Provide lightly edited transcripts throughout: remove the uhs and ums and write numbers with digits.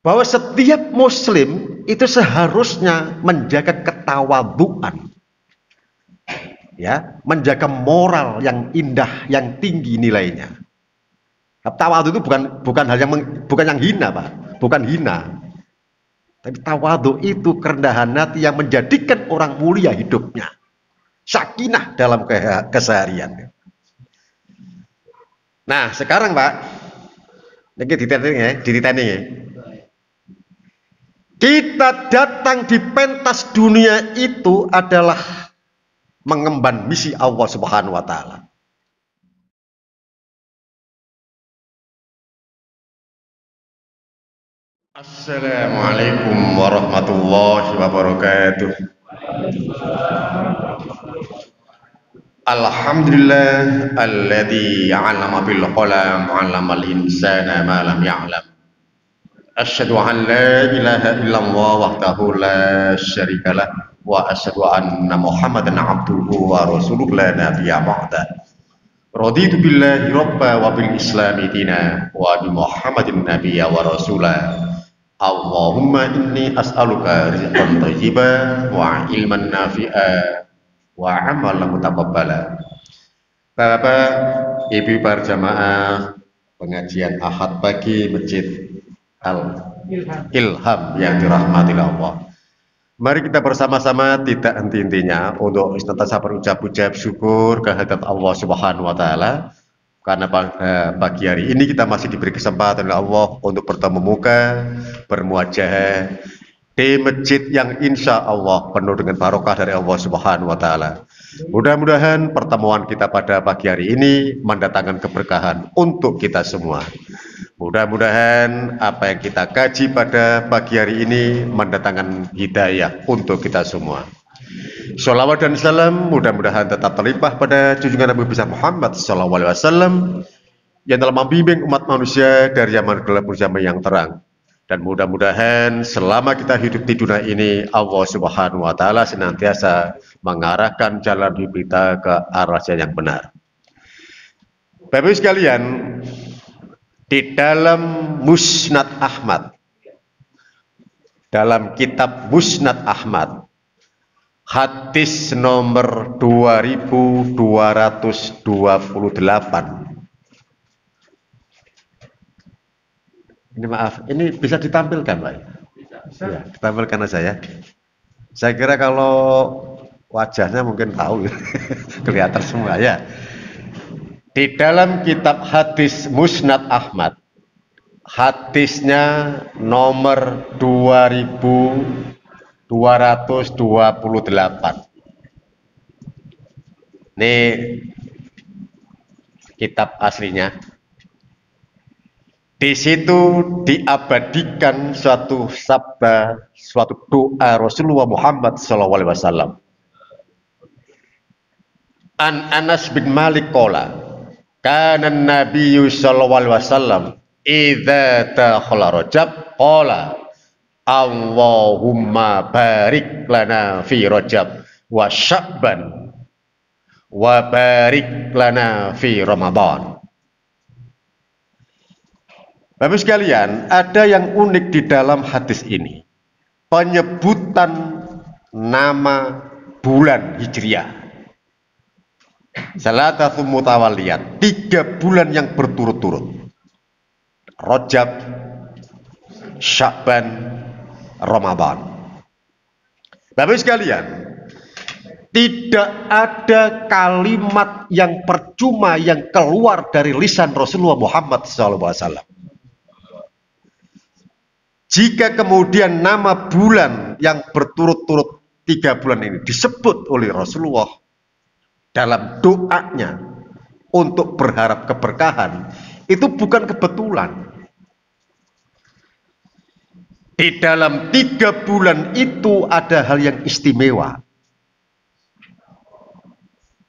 bahwa setiap muslim itu seharusnya menjaga ketawadhuan, ya, menjaga moral yang indah, yang tinggi nilainya. Tawadhu itu bukan hal yang bukan yang hina, Pak, bukan hina. Tapi tawadhu itu kerendahan hati yang menjadikan orang mulia hidupnya, sakinah dalam keseharian. Nah, sekarang Pak, ini dititeni ya. Kita datang di pentas dunia itu adalah mengemban misi Allah Subhanahu wa taala. Assalamualaikum warahmatullahi wabarakatuh. Alhamdulillah alladzi 'allama bil qalam 'allamal insana ma lam ya'lam. Asyhadu an la ilaha illallah wahdahu la syarikalah wa asyhadu anna Muhammadan 'abduhu wa rasuluhu la nabiyya ba'da. Raditu billahi rabba wa bil islami dina wa bi Muhammadin nabiyya wa rasula. Allahumma inni as'aluka rizqan thayyiban wa ilman nafi'a wa amalan mutaqabbala. Bapak, Ibu para jamaah pengajian Ahad pagi Masjid Al-Ilham yang dirahmati Allah. Mari kita bersama-sama tidak henti-hentinya untuk senantiasa berucap-ucap syukur kehadirat Allah Subhanahu wa taala, karena pagi hari ini kita masih diberi kesempatan oleh Allah untuk bertemu muka, bermuajah di masjid yang insya Allah penuh dengan barokah dari Allah Subhanahu wa taala. Mudah-mudahan pertemuan kita pada pagi hari ini mendatangkan keberkahan untuk kita semua. Mudah-mudahan apa yang kita kaji pada pagi hari ini mendatangkan hidayah untuk kita semua. Sholawat dan salam mudah-mudahan tetap terlimpah pada junjungan Nabi besar Muhammad SAW yang telah membimbing umat manusia dari zaman gelap menuju zaman yang terang. Dan mudah-mudahan selama kita hidup di dunia ini Allah Subhanahu wa taala senantiasa mengarahkan jalan hidup kita ke arah yang benar. Bapak Ibu sekalian, di dalam Musnad Ahmad, dalam kitab Musnad Ahmad, hadis nomor 2228. Ini maaf, ini bisa ditampilkan, Pak? Bisa. Ya, ditampilkan aja ya. Saya kira kalau wajahnya mungkin tahu, kelihatan semua ya. Di dalam kitab hadis Musnad Ahmad, hadisnya nomor 2228. Ini kitab aslinya. Di situ diabadikan suatu sabda, suatu doa Rasulullah Muhammad SAW. An Anas bin Malik qala, kana Nabiyyu sallallahu alaihi wasallam idza dakhala Rajab qala Allahumma barik lana fi Rajab wa Sya'ban wa barik lana fi Ramadan. Bapak sekalian, ada yang unik di dalam hadis ini. Penyebutan nama bulan Hijriah. Salatatu mutawaliyat, 3 bulan yang berturut-turut. Rajab, Sya'ban, Ramadan. Bapak sekalian, tidak ada kalimat yang percuma yang keluar dari lisan Rasulullah Muhammad SAW. Jika kemudian nama bulan yang berturut-turut 3 bulan ini disebut oleh Rasulullah dalam doanya untuk berharap keberkahan, itu bukan kebetulan. Di dalam 3 bulan itu ada hal yang istimewa.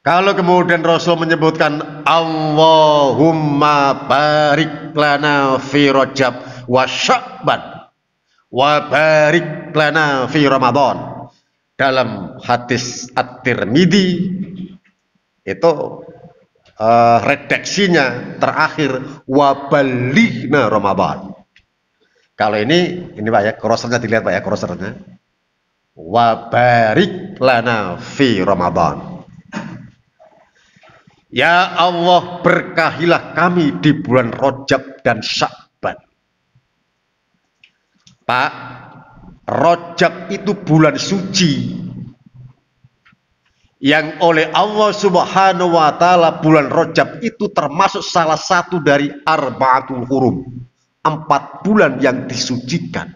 Kalau kemudian Rasul menyebutkan Allahumma barik lana fi Rajab wa Sya'ban wa barik lana fi Ramadan, dalam hadis At-Tirmidzi itu redaksinya terakhir wa balighna Ramadan. Kalau ini Pak ya, crossernya dilihat Pak ya, crossernya. Wa barik lana fi Ramadan. Ya Allah, berkahilah kami di bulan Rajab dan Sya'ban. Pak, Rajab itu bulan suci yang oleh Allah Subhanahu wa taala bulan Rajab itu termasuk salah satu dari arba'atul hurum. 4 bulan yang disucikan.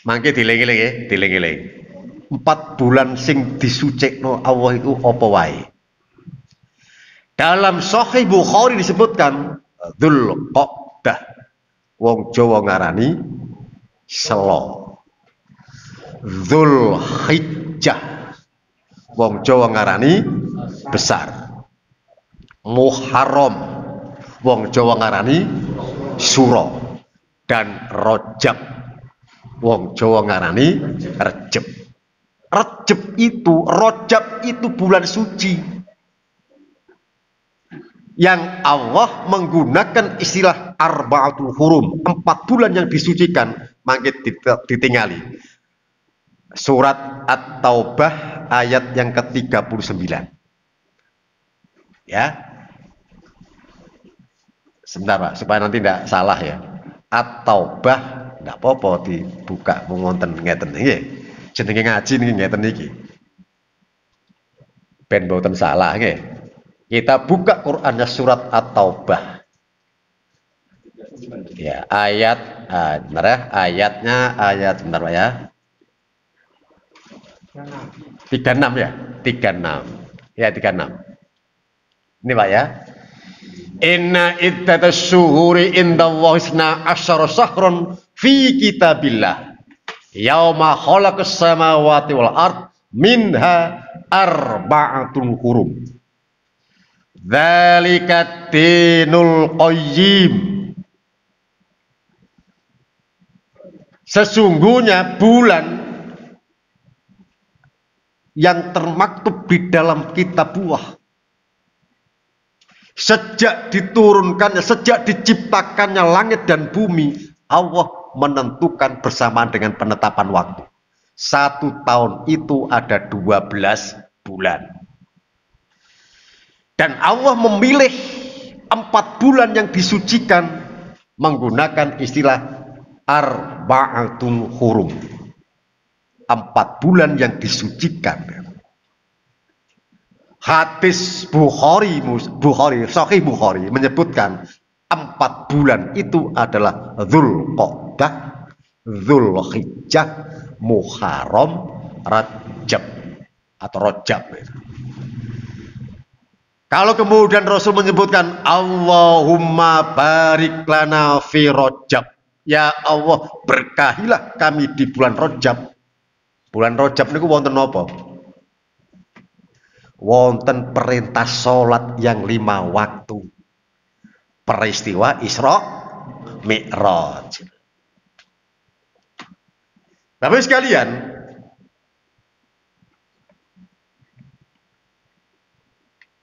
Mangke dileng-eleng ya, dileng-eleng. 4 bulan sing disucikno Allah itu apa wae. Dalam Sahih Bukhari disebutkan Dzulqa'dah. Wong Jawa ngarani selo. Dzulhijjah. Wong Jawa ngarani besar. Muharram. Wong Jawa ngarani suro. Dan Rajab. Wong Jawa ngarani Rejeb. Rajab itu bulan suci yang Allah menggunakan istilah arba'atul hurum, 4 bulan yang disucikan. Mangke ditingali surat At-Taubah ayat yang ke-39 ya. Sebentar Pak, supaya nanti tidak salah ya. At-Taubah tidak apa-apa dibuka mengonten ngeten nggih. Jenenge ngaji niki ngeten niki. Ben mboten salah nggih. Kita buka Qur'annya surat At-Taubah. Ya, ayatnya sebentar Pak ya. 36 ya, 36. Ya, 36. Ini Pak ya. Inna iddatas syuhuri indallahi isna asyara syahran fi kitabillah yauma khalaqas samawati wal ard minha arba'atul hurum dzalika dinul qayyim. Sesungguhnya bulan yang termaktub di dalam kitab Allah sejak diturunkannya, sejak diciptakannya langit dan bumi, Allah menentukan bersamaan dengan penetapan waktu. 1 tahun itu ada 12 bulan. Dan Allah memilih 4 bulan yang disucikan menggunakan istilah arba'atul hurum. 4 bulan yang disucikan. Hadis Bukhari, Sahih Bukhari menyebutkan 4 bulan itu adalah Dzulqa'dah, Dzulhijjah, Muharram, Rajab atau Rajab. Kalau kemudian Rasul menyebutkan Allahumma barik lana fi Rajab, ya Allah berkahilah kami di bulan Rajab. Bulan Rajab niku wonten napa? Wonten perintah sholat yang 5 waktu. Peristiwa Isra Mi'raj. Bapak sekalian,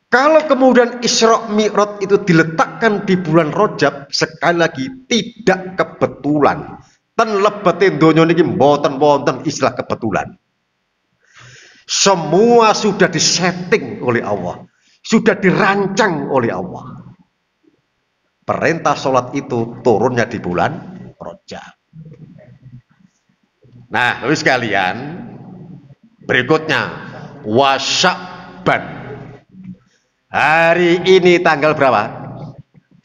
kalau kemudian Isra Mi'raj itu diletakkan di bulan Rajab, sekali lagi tidak kebetulan. Ten lebetin donya niki mboten wonten istilah kebetulan. Semua sudah disetting oleh Allah, sudah dirancang oleh Allah. Perintah sholat itu turunnya di bulan Rajab. Nah, terus sekalian, berikutnya Sya'ban. Hari ini tanggal berapa?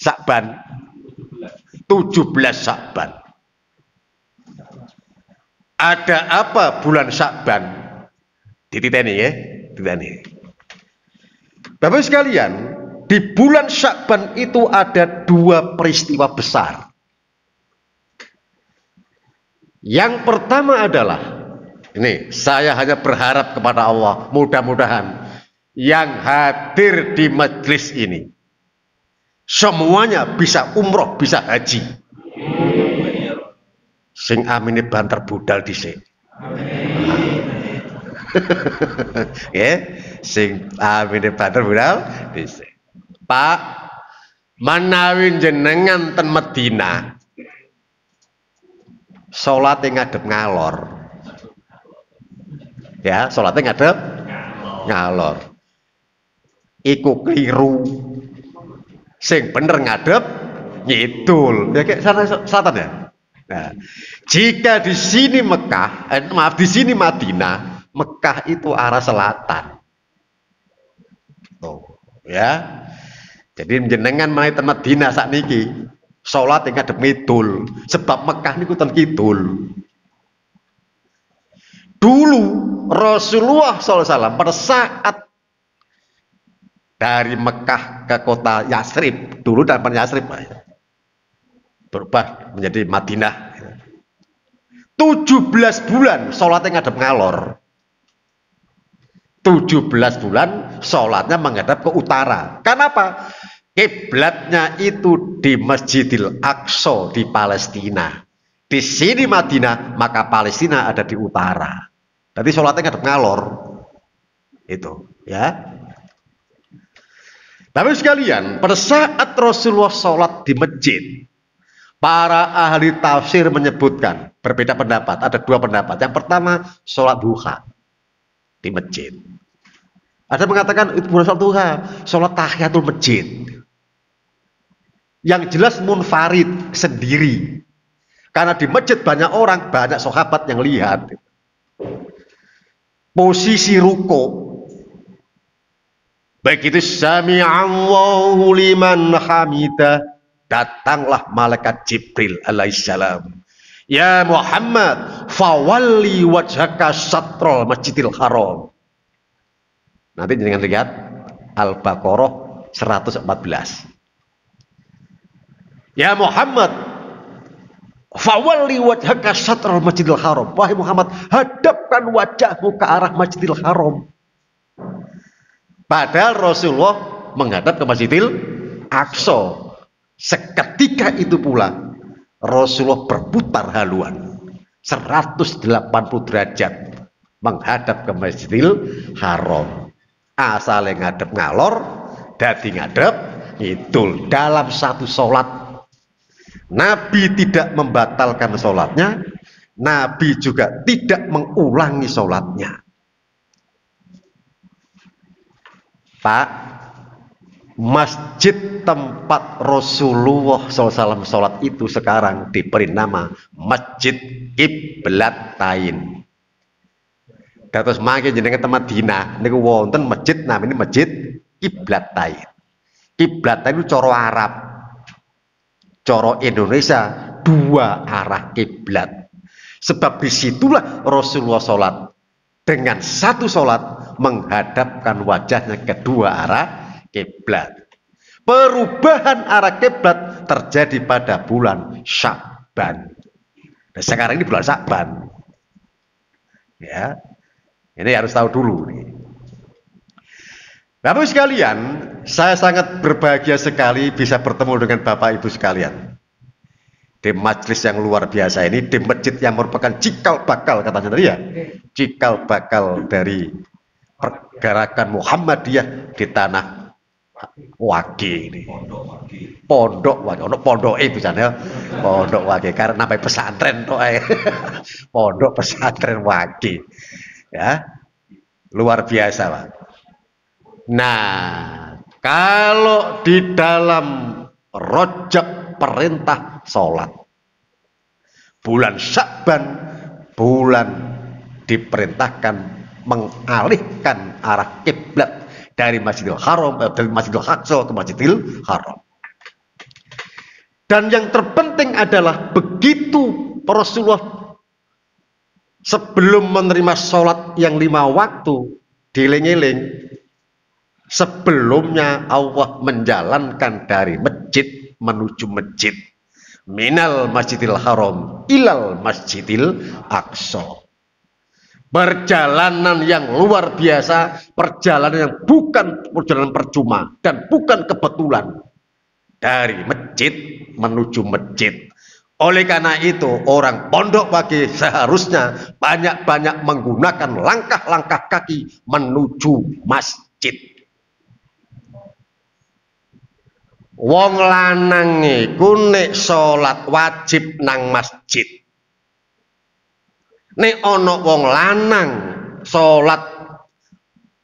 Sya'ban. 17 Sya'ban. Ada apa bulan Sya'ban? Dititeni ya, dititeni. Bapak sekalian, di bulan Sya'ban itu ada 2 peristiwa besar. Yang pertama adalah, ini saya hanya berharap kepada Allah, mudah-mudahan yang hadir di majelis ini semuanya bisa umroh, bisa haji. Sing amine banter budal dhisik. Ya, sing amine banter budal dhisik. Pak, menawi jenengan ten Madinah Salatnya ngadep ngalor. Ya, salatnya ngadep ngalor. Iku keliru. Sing bener ngadep ngidul. Ya kayak sana selatan ya. Nah, jika di sini Mekah, maaf di sini Madinah, Mekah itu arah selatan. Tuh, ya. Jadi jenengan mulai ten Madinah sakniki, salat ing ngadep ngidul, sebab Mekah niku ten kidul. Dulu Rasulullah SAW pada saat dari Mekah ke kota Yasrib, dulu dalam Yasrib berubah menjadi Madinah. 17 bulan sholatnya ngadep ngalor. 17 bulan sholatnya menghadap ke utara. Kenapa? Kiblatnya itu di Masjidil Aqsa di Palestina. Di sini Madinah, maka Palestina ada di utara. Jadi sholatnya ngadep ngalor. Itu, ya. Tapi sekalian, pada saat Rasulullah sholat di masjid, para ahli tafsir menyebutkan berbeda pendapat. Ada dua pendapat. Yang pertama, sholat duha di masjid. Ada mengatakan itu bukan sholat duha, sholat tahiyatul masjid. Yang jelas munfarid sendiri. Karena di masjid banyak orang, banyak sahabat yang lihat. Posisi ruko. Baik itu sami'allahu liman hamidah, datanglah malaikat Jibril alaihissalam. Ya Muhammad, fawalli wajhaka satrul masjidil haram. Nanti jangan lihat Al-Baqarah 114. Ya Muhammad, fawalli wajhaka satrul masjidil haram. Wahai Muhammad, hadapkan wajahmu ke arah masjidil haram. Padahal Rasulullah menghadap ke Masjidil Aqsa. Seketika itu pula Rasulullah berputar haluan 180 derajat menghadap ke Masjidil Haram. Asale ngadep ngalor, dadi ngadep ngidul. Dalam satu sholat Nabi tidak membatalkan sholatnya, Nabi juga tidak mengulangi sholatnya. Pak, masjid tempat Rasulullah SAW sholat itu sekarang diberi nama Masjid Qiblatain. Dados mangke jenenge tempat Madinah niku wonten masjid namanya Masjid Qiblatain. Qiblatain itu coro Arab, coro Indonesia dua arah kiblat. Sebab disitulah Rasulullah sholat dengan satu sholat menghadapkan wajahnya kedua arah kiblat. Perubahan arah kiblat terjadi pada bulan Sya'ban. Nah, sekarang ini bulan Sya'ban. Ya, ini harus tahu dulu nih. Bapak sekalian, saya sangat berbahagia sekali bisa bertemu dengan Bapak Ibu sekalian di majelis yang luar biasa ini, di masjid yang merupakan cikal bakal katanya tadi ya, cikal bakal dari pergerakan Muhammadiyah di tanah Wage ini. Pondok Wage, pondok itu sana, pondok Wage karena sampai pesantren toh, pondok pesantren Wage, ya luar biasa Pak. Nah, kalau di dalam Rajab perintah sholat, bulan Sya'ban bulan diperintahkan mengalihkan arah kiblat dari Masjidil Haram, dari Masjidil Aqsa ke Masjidil Haram. Dan yang terpenting adalah begitu Rasulullah sebelum menerima sholat yang 5 waktu dieling-eling, sebelumnya Allah menjalankan dari masjid menuju masjid, minal Masjidil Haram ilal Masjidil Aqsa. Perjalanan yang luar biasa, perjalanan yang bukan perjalanan percuma dan bukan kebetulan, dari masjid menuju masjid. Oleh karena itu orang Pondok Wage seharusnya banyak-banyak menggunakan langkah-langkah kaki menuju masjid. Wong lanang iku nek salat wajib nang masjid. Nek ana wong lanang salat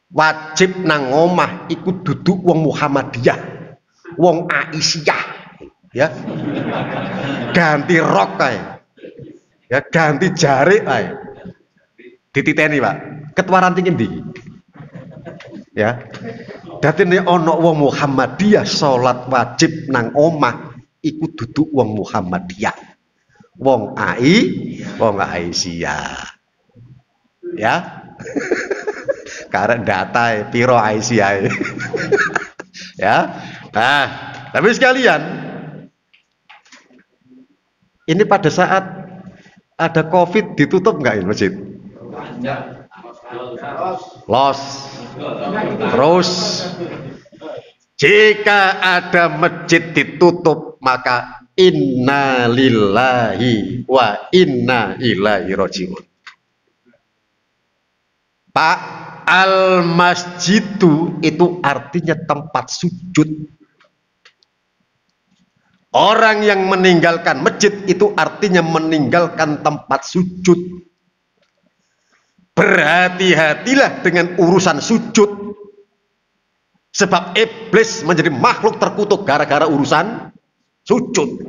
wajib nang omah iku duduk wong Muhammadiyah, wong Aisyah, ya. Ganti rok kae. Ya ganti jarik kae. Dititeni, Pak. Ketua ranting endi? Ya. Dadi nek ana wong Muhammadiyah salat wajib nang omah iku duduk wong Muhammadiyah. Wong Aisyah. Ya. Karena data piro Aisyah. Ya. Nah, tapi sekalian ini pada saat ada COVID ditutup nggak ini masjid? Los. Terus jika ada masjid ditutup maka inna lillahi wa inna ilaihi rajiun. Pak, al masjidu itu artinya tempat sujud. Orang yang meninggalkan masjid itu artinya meninggalkan tempat sujud. Berhati-hatilah dengan urusan sujud. Sebab iblis menjadi makhluk terkutuk gara-gara urusan sujud.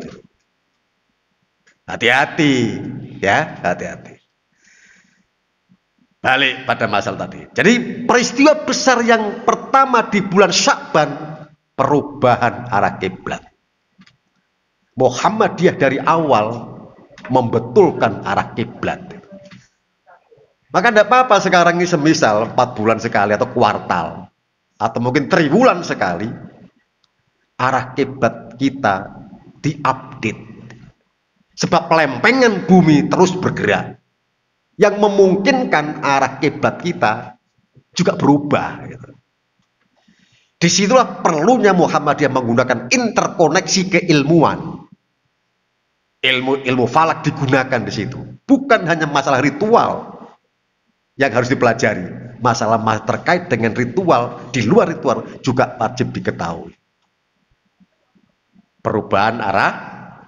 Hati-hati, ya, hati-hati. Balik pada masalah tadi. Jadi peristiwa besar yang pertama di bulan Sya'ban, perubahan arah kiblat. Muhammadiyah dari awal membetulkan arah kiblat. Maka tidak apa-apa sekarang ini semisal 4 bulan sekali atau kuartal atau mungkin triwulan sekali arah kiblat kita diupdate. Sebab pelempengan bumi terus bergerak. Yang memungkinkan arah kiblat kita juga berubah. Gitu. Disitulah perlunya Muhammadiyah menggunakan interkoneksi keilmuan. Ilmu falak digunakan di situ. Bukan hanya masalah ritual yang harus dipelajari. Masalah terkait dengan ritual, di luar ritual juga wajib diketahui. Perubahan arah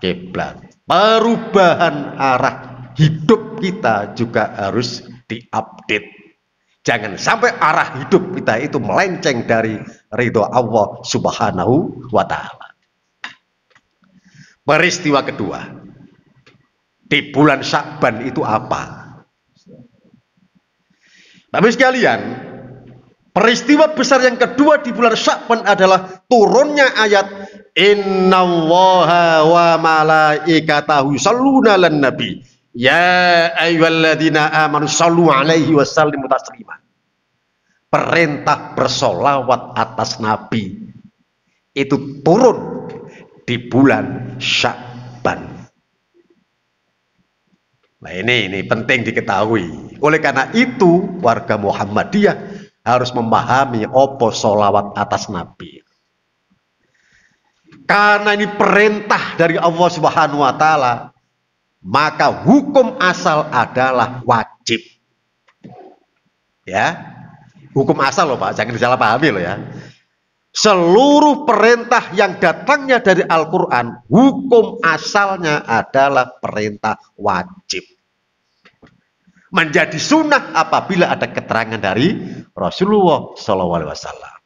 kiblat. Perubahan arah hidup kita juga harus diupdate. Jangan sampai arah hidup kita itu melenceng dari ridho Allah Subhanahu wa ta'ala. Peristiwa kedua di bulan Sya'ban itu apa? Bapak sekalian, peristiwa besar yang kedua di bulan Sya'ban adalah turunnya ayat innallaha wa malaikatahu yusholluna 'alan nabi ya ayyuhalladzina amanu shollu 'alaihi wa sallimu taslima. Perintah bersolawat atas nabi itu turun di bulan Sya'ban. Nah ini penting diketahui. Oleh karena itu warga Muhammadiyah harus memahami apa sholawat atas nabi. Karena ini perintah dari Allah Subhanahu wa ta'ala, maka hukum asal adalah wajib. Ya. Hukum asal loh Pak, jangan disalahpahami loh ya. Seluruh perintah yang datangnya dari Al-Quran, hukum asalnya adalah perintah wajib. Menjadi sunnah apabila ada keterangan dari Rasulullah SAW.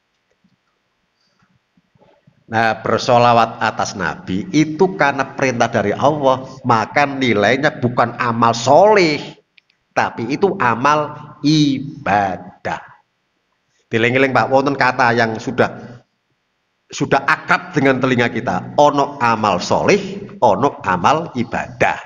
Nah, bersolawat atas Nabi itu karena perintah dari Allah, maka nilainya bukan amal soleh, tapi itu amal ibadah. Dileng-eleng Pak, wonten kata yang sudah akrab dengan telinga kita. Ono amal soleh, ono amal ibadah.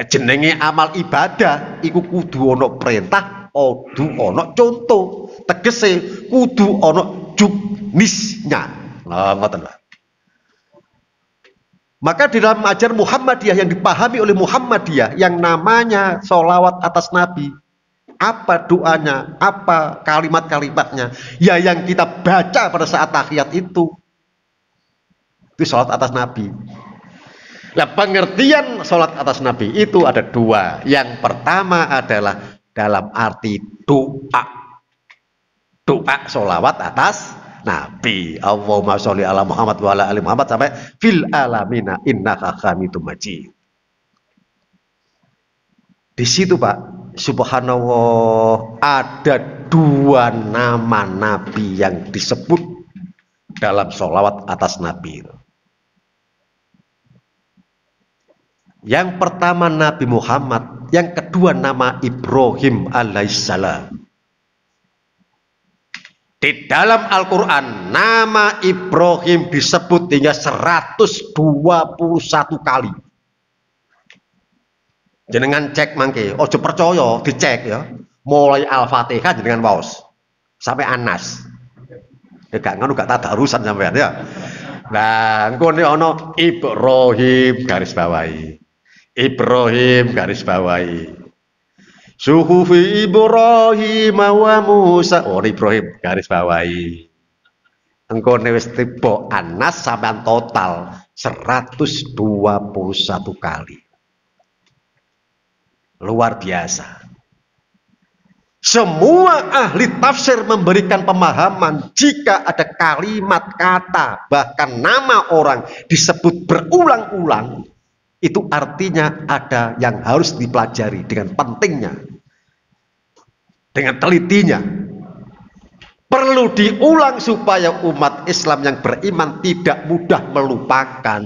Jenenge amal ibadah, iku kudu ono perintah, kudu ono contoh. Tegese kudu ono juknisnya. Nah, ngoten Pak. Maka di dalam ajaran Muhammadiyah yang dipahami oleh Muhammadiyah yang namanya sholawat atas Nabi, apa doanya, apa kalimat-kalimatnya, ya yang kita baca pada saat tahiyat itu sholawat atas Nabi. Nah, pengertian sholawat atas Nabi itu ada dua. Yang pertama adalah dalam arti doa, sholawat atas Nabi. Allahumma sholli ala Muhammad wa ala ali Muhammad sampai fil alamina innaka hamidum majid. Di situ Pak, subhanallah, ada dua nama Nabi yang disebut dalam sholawat atas Nabi. Yang pertama Nabi Muhammad, yang kedua nama Ibrahim alaihissalam. Di dalam Al-Quran nama Ibrahim disebut hingga 121 kali. Jenengan cek mangke, ojo percaya, dicek ya. Mulai Al-Fatihah jenengan waos sampai Anas. Ya gak ngono gak tadarusan sampean ya. Nah, engko ana Ibrahim garis bawahi. Ibrahim garis bawahi. Suhufi Ibrahim wa Musa. Oh, Ibrahim garis bawahi. Engko wis tiba Anas sampean total 121 kali. Luar biasa. Semua ahli tafsir memberikan pemahaman jika ada kalimat, kata, bahkan nama orang disebut berulang-ulang, itu artinya ada yang harus dipelajari dengan pentingnya, dengan telitinya. Perlu diulang supaya umat Islam yang beriman tidak mudah melupakan.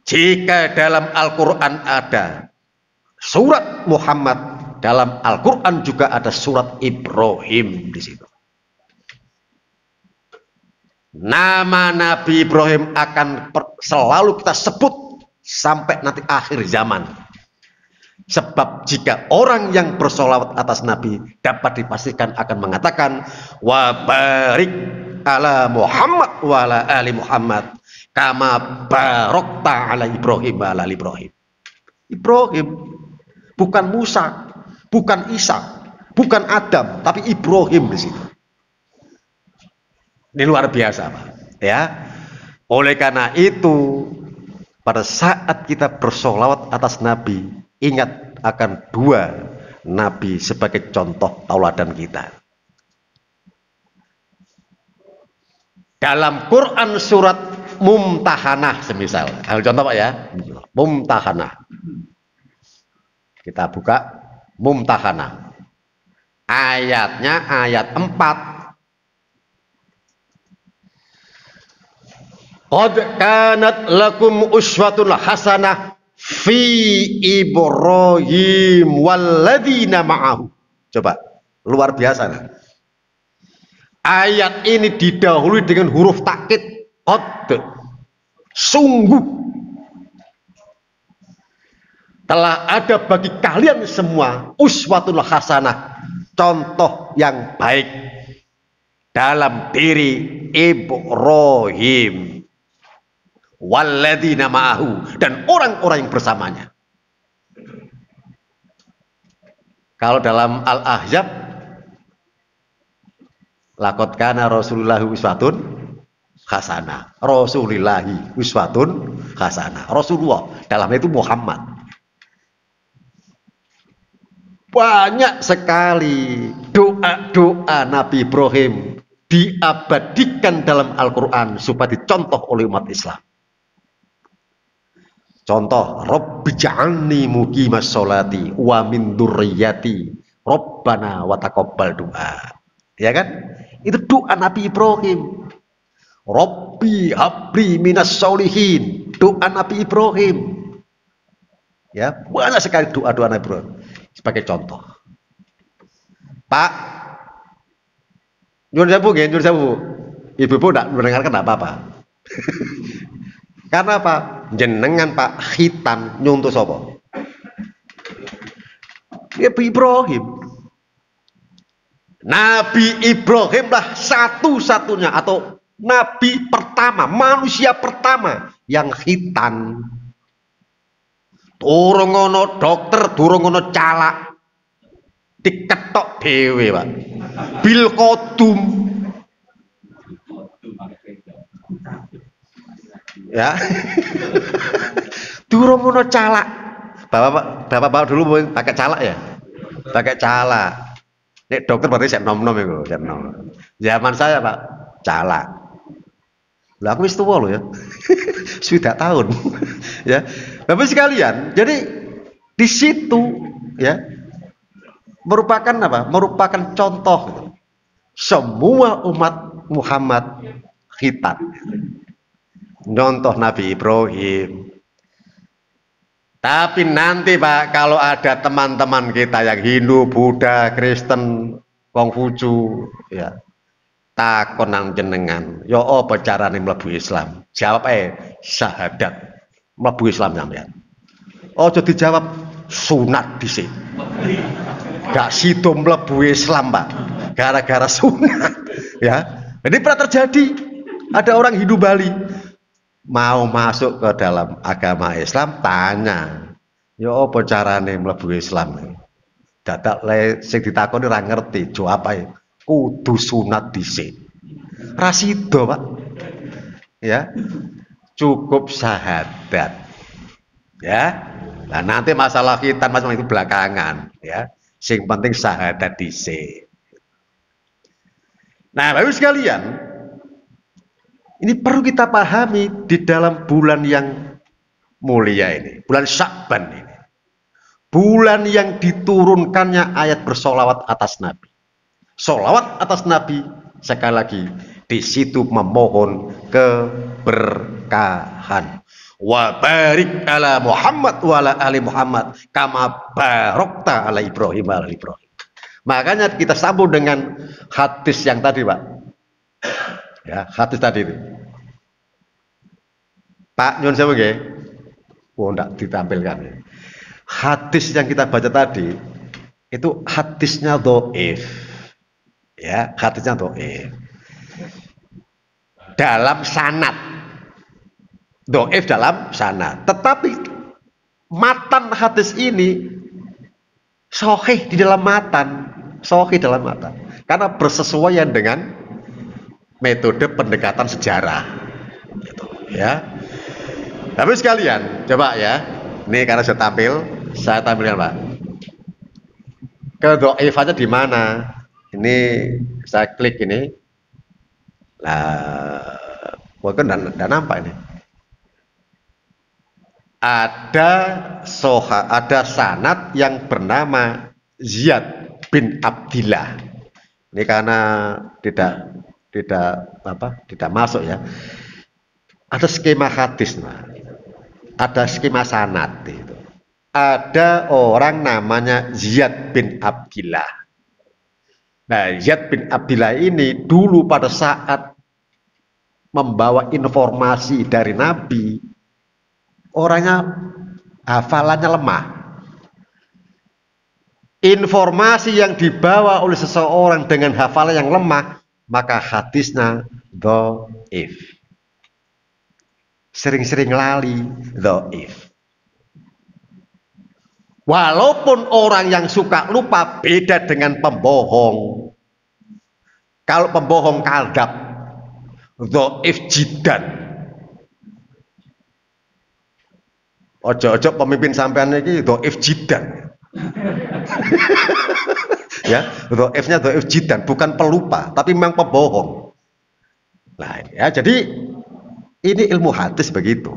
Jika dalam Al-Quran ada surat Muhammad, dalam Al-Quran juga ada surat Ibrahim di situ. Nama Nabi Ibrahim akan selalu kita sebut sampai nanti akhir zaman. Sebab jika orang yang bersolawat atas Nabi dapat dipastikan akan mengatakan wa barik ala Muhammad wa ala ali Muhammad kama barokta ala Ibrahim wa ala Ibrahim. Ibrahim bukan Musa, bukan Isa, bukan Adam, tapi Ibrahim di situ. Ini luar biasa, Pak. Ya. Oleh karena itu, pada saat kita bersolawat atas Nabi, ingat akan dua Nabi sebagai contoh tauladan kita. Dalam Quran surat Mumtahanah semisal, contoh Pak ya, Mumtahanah. Kita buka Mumtahanah. Ayatnya ayat 4. Qad kanat lakum uswatun hasanah fi Ibrahim walladzina ma'ahu. Coba, luar biasa. Nah. Ayat ini didahului dengan huruf takkid. Qad, sungguh telah ada bagi kalian semua uswatul hasanah, contoh yang baik dalam diri Ibrahim walladzina ma'ahu, dan orang-orang yang bersamanya. Kalau dalam Al-Ahzab, laqad kana Rasulullah uswatun hasanah. Rasulillahi uswatun hasanah. Rasulullah dalamnya itu Muhammad. Banyak sekali doa-doa Nabi Ibrahim diabadikan dalam Al-Quran supaya dicontoh oleh umat Islam. Contoh, Rabbi ja'alni muqimas sholati wa min dzurriyyati Rabbana wa taqabbal du'a. Ya kan? Itu doa Nabi Ibrahim. Rabbi habli minas sholihin, doa Nabi Ibrahim. Ya, banyak sekali doa-doa Nabi Ibrahim sebagai contoh. Pak, nyuwun sewu, ibu-ibu tidak mendengarkan apa-apa. Karena apa? Jenengan Pak khitan nyuntuh sapa? Ibrahim. Nabi Ibrahim lah satu-satunya atau Nabi pertama, manusia pertama yang khitan. Durung ono dokter, durung ono calak, diketok dhewe, Pak. Bil kodum. Ya. Durung ono calak. Bapak dulu pakai calak ya? Pakai calak. Nek dokter berarti saya nom-nom iku, saya nom. Zaman saya, Pak, calak. Lah aku wis tuwa lho ya. Sudah tahun. Ya. Bapak sekalian, jadi di situ ya merupakan apa? Merupakan contoh semua umat Muhammad khitan. Contoh Nabi Ibrahim. Tapi nanti Pak, kalau ada teman-teman kita yang Hindu, Buddha, Kristen, Konghucu, ya takon nang jenengan, yo apa carane mlebu Islam? Jawab syahadat. Mlebu Islam sampean. Ojo dijawab sunat dhisik. Gak sido mlebu Islam, Pak. Gara-gara sunat, ya. Ini pernah terjadi. Ada orang Hindu Bali mau masuk ke dalam agama Islam, tanya, yo apa carane mlebu Islam? Dadak le sing ditakoni ora ngerti, jawab ae kudu sunat dhisik. Ra sida, Pak. Ya. Cukup syahadat. Ya. Nah, nanti masalah khitan masalah itu belakangan, ya. Sing penting syahadat dhisik. Nah, Bapak sekalian, ini perlu kita pahami di dalam bulan yang mulia ini, bulan Sya'ban ini. Bulan yang diturunkannya ayat bersolawat atas Nabi. Solawat atas Nabi, sekali lagi, di situ memohon keberkahan. Wa barik ala Muhammad wa ala ali Muhammad kama barokta ala Ibrahim wa ala Ibrahim. Makanya kita sambung dengan hadis yang tadi, Pak. Ya, hadis tadi itu. Pak nyun sewu nggih. Oh, enggak ditampilkan. Hadis yang kita baca tadi itu hadisnya dhaif. Ya, hadisnya dhaif. Dalam sanad. Dhaif dalam sanad. Tetapi matan hadis ini sahih di dalam matan, sahih dalam matan. Karena bersesuaian dengan metode pendekatan sejarah. Gitu, ya. Tapi sekalian, coba ya. Ini karena saya tampilkan, Pak. Kedhaifannya di mana? Ini saya klik ini. Nah, mungkin dan nampak ini. Ada sanad yang bernama Ziyad bin Abdillah. Ini karena tidak masuk ya. Ada skema hadis, nah. Ada skema sanad itu. Ada orang namanya Ziyad bin Abdillah. Nah, Ziyad bin Abdillah ini dulu pada saat membawa informasi dari Nabi, orangnya hafalannya lemah. Informasi yang dibawa oleh seseorang dengan hafalan yang lemah, maka hadisnya dhaif. Sering-sering lali, dhaif. Walaupun orang yang suka lupa beda dengan pembohong. Kalau pembohong kadzab, dhaif jiddan. Ojo-ojo pemimpin sampean iki dhaif jiddan. Ya, dhaifnya dhaif jiddan, bukan pelupa, tapi memang pembohong. Nah, ya jadi ini ilmu hadis begitu.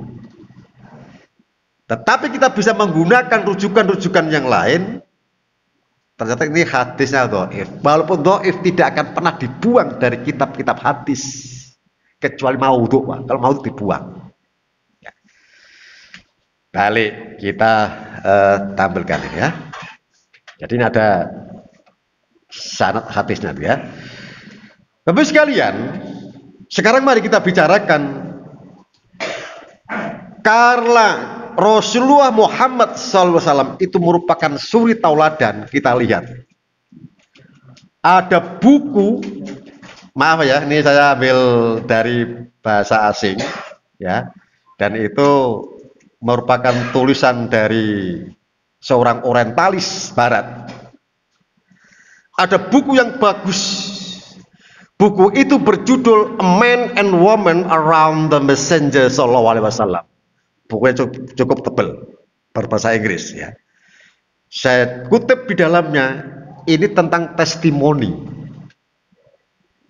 Tetapi kita bisa menggunakan rujukan-rujukan yang lain. Ternyata ini hadisnya dhaif. Walaupun dhaif tidak akan pernah dibuang dari kitab-kitab hadis kecuali maudhu, Pak. Kalau maudhu dibuang. Ya. Balik kita tampilkan ini ya. Jadi ini ada sanad hadisnya ya. Bapak sekalian, sekarang mari kita bicarakan karena Rasulullah Muhammad SAW itu merupakan suri tauladan. Kita lihat ada buku, maaf ya, ini saya ambil dari bahasa asing ya, dan itu merupakan tulisan dari seorang orientalis barat. Ada buku yang bagus. Buku itu berjudul A Man and Woman Around the Messenger Sallallahu Alaihi Wasallam. Bukunya cukup tebal, berbahasa Inggris ya. Saya kutip di dalamnya, ini tentang testimoni,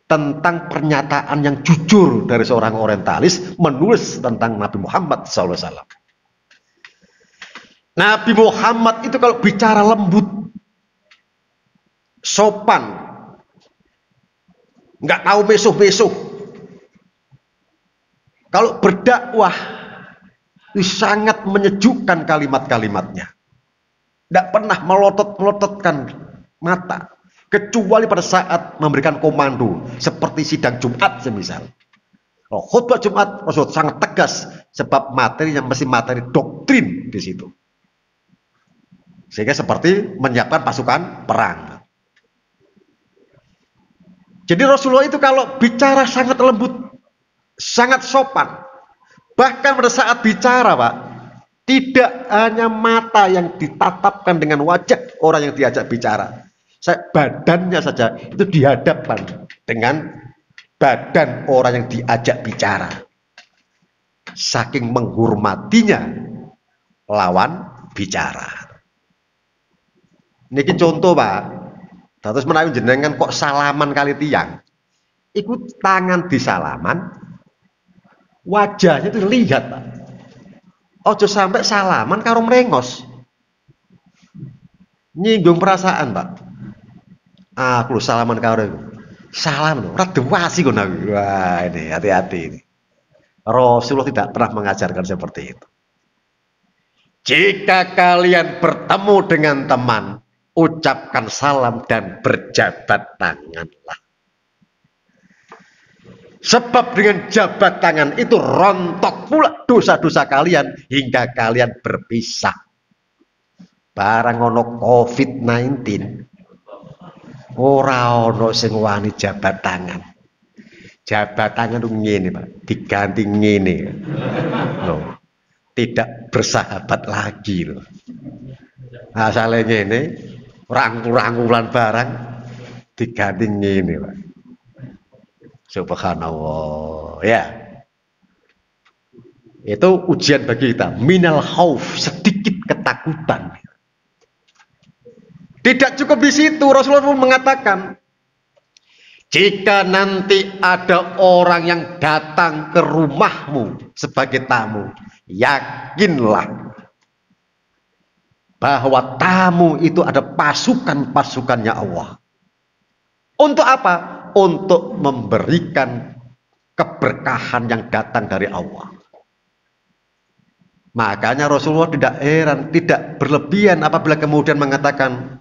tentang pernyataan yang jujur dari seorang orientalis menulis tentang Nabi Muhammad SAW. Nabi Muhammad itu kalau bicara lembut, sopan, nggak tahu mesuh-mesuh. Kalau berdakwah, sangat menyejukkan kalimat-kalimatnya. Tidak pernah melotot-melototkan mata. Kecuali pada saat memberikan komando. Seperti sidang Jumat semisal. Oh, khutbah Jumat, Rasul sangat tegas. Sebab materinya mesti materi doktrin di situ. Sehingga seperti menyiapkan pasukan perang. Jadi Rasulullah itu kalau bicara sangat lembut, sangat sopan. Bahkan pada saat bicara, Pak, tidak hanya mata yang ditatapkan dengan wajah orang yang diajak bicara. Badannya saja itu dihadapkan dengan badan orang yang diajak bicara. Saking menghormatinya lawan bicara. Niki contoh, Pak. Terus menawi jenengan kok salaman kali tiang. Ikut tangan di salaman, wajahnya itu lihat, Pak. Ojo sampai salaman karo merengos. Nyinggung perasaan, Pak. Aku salaman karo itu. Salam loh, radewasi kok nabi. Wah, ini hati-hati ini. Rasulullah tidak pernah mengajarkan seperti itu. Jika kalian bertemu dengan teman, ucapkan salam dan berjabat tanganlah. Sebab dengan jabat tangan itu rontok pula dosa-dosa kalian hingga kalian berpisah. Barang ono COVID-19, ora ono sing wani jabat tangan. Jabat tangan itu ngene, Pak, diganti ngene. Loh, tidak bersahabat lagi loh. Asale ngene, rangkul-rangkulan barang diganti ngene, Pak. Subhanallah, ya. Itu ujian bagi kita. Minal khauf, sedikit ketakutan. Tidak cukup di situ, Rasulullah pun mengatakan, jika nanti ada orang yang datang ke rumahmu sebagai tamu, yakinlah bahwa tamu itu ada pasukan-pasukannya Allah. Untuk apa? Untuk memberikan keberkahan yang datang dari Allah. Makanya Rasulullah tidak heran, tidak berlebihan apabila kemudian mengatakan,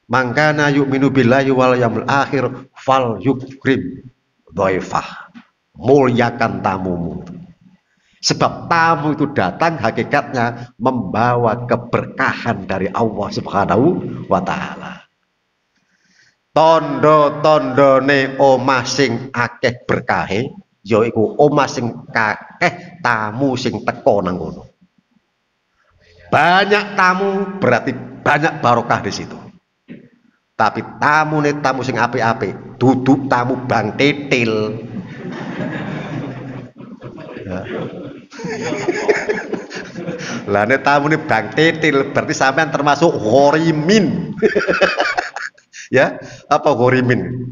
mangkana yu'minu billahi wal yawmil akhir fal yukrim dhaifah. Muliakan tamumu. Sebab tamu itu datang hakikatnya membawa keberkahan dari Allah Subhanahu wa taala. Tondo-tondone omah sing akeh berkahe yaiku omah sing kakeh tamu sing teko nang ngono. Banyak tamu berarti banyak barokah di situ. Tapi tamu sing apik-apik, duduk tamu bang tetel. Ya. Lah nek tamu bang tetel berarti sampean termasuk ghorimin. Ya, apa ghorimin?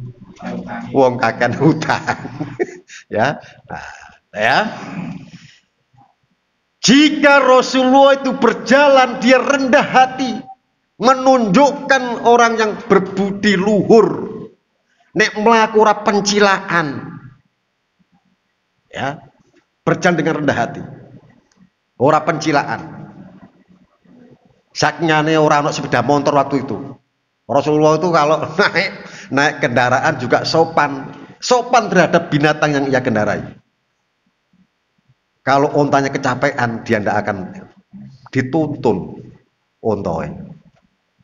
Wong kakan hutang. Ya. Nah, ya. Jika Rasulullah itu berjalan dia rendah hati, menunjukkan orang yang berbudi luhur, nek melakukan pencilaan, ya, berjalan dengan rendah hati, orang pencilaan. Saknyane orang sepeda motor waktu itu, Rasulullah itu kalau naik kendaraan juga sopan terhadap binatang yang ia kendarai. Kalau ontanya kecapean, dia tidak akan dituntun ontanya.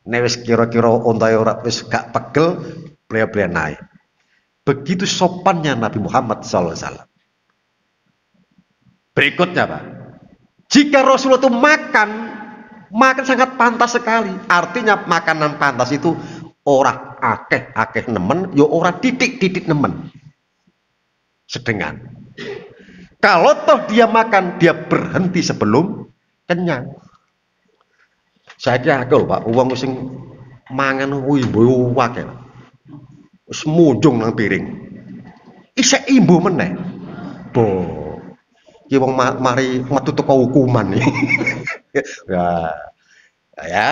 Wis kira-kira ontai ora wis gak pegel, beliau naik. Begitu sopannya Nabi Muhammad SAW. Berikutnya, Pak, jika Rasulullah itu makan sangat pantas sekali. Artinya makanan pantas itu orang akeh nemen, yo orang titik nemen. Sedengan. Kalau toh dia makan, dia berhenti sebelum kenyang. Saya kira akal, Pak, uang sing mangan imbu wakil. Wis munjung nang piring. Isek imbu meneh. Bo. Ki wong mari metu teko hukuman iki. Nah, ya.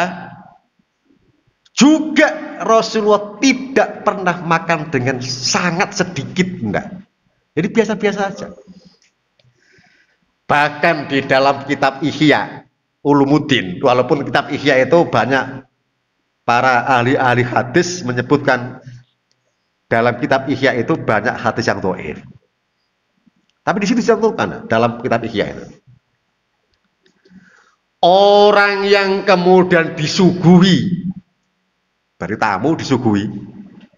Juga Rasulullah tidak pernah makan dengan sangat sedikit, enggak. Jadi biasa-biasa aja. Bahkan di dalam kitab Ihya Ulumuddin, walaupun kitab Ihya itu banyak para ahli-ahli hadis menyebutkan dalam kitab Ihya itu banyak hadis yang dhaif. Tapi di situ dicantumkan dalam kitab Ihya itu. Orang yang kemudian disuguhi, dari tamu disuguhi,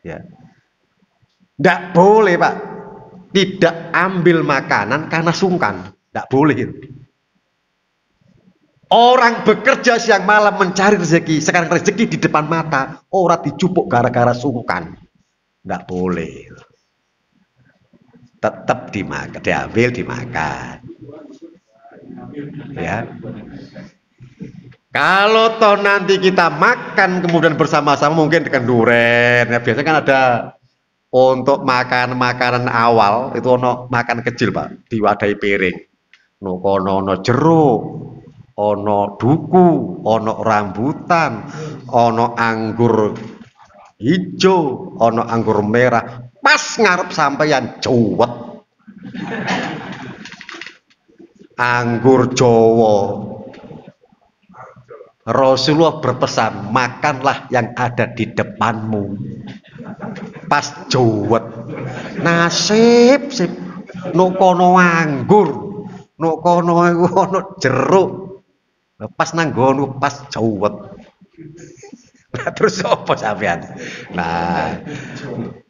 ya, tidak boleh Pak, tidak ambil makanan karena sungkan, tidak boleh. Orang bekerja siang malam mencari rezeki, sekarang rezeki di depan mata, orang dicupuk gara-gara sungkan, tidak boleh. Tetap dimakan, diambil dimakan. Ya. Kalau toh nanti kita makan kemudian bersama-sama mungkin dengan duren, ya biasanya kan ada untuk makan makanan awal itu ono makan kecil Pak, diwadahi piring. Ono jeruk, ono duku, ono rambutan, ono anggur hijau, ono anggur merah. Pas ngarep sampeyan cuwet. Anggur Jawa. Rasulullah berpesan, makanlah yang ada di depanmu. Pas juwet, nasib sip, no kono anggur, no kono jeruk, pas nanggono pas juwet. Nah, terus apa sampean? Nah,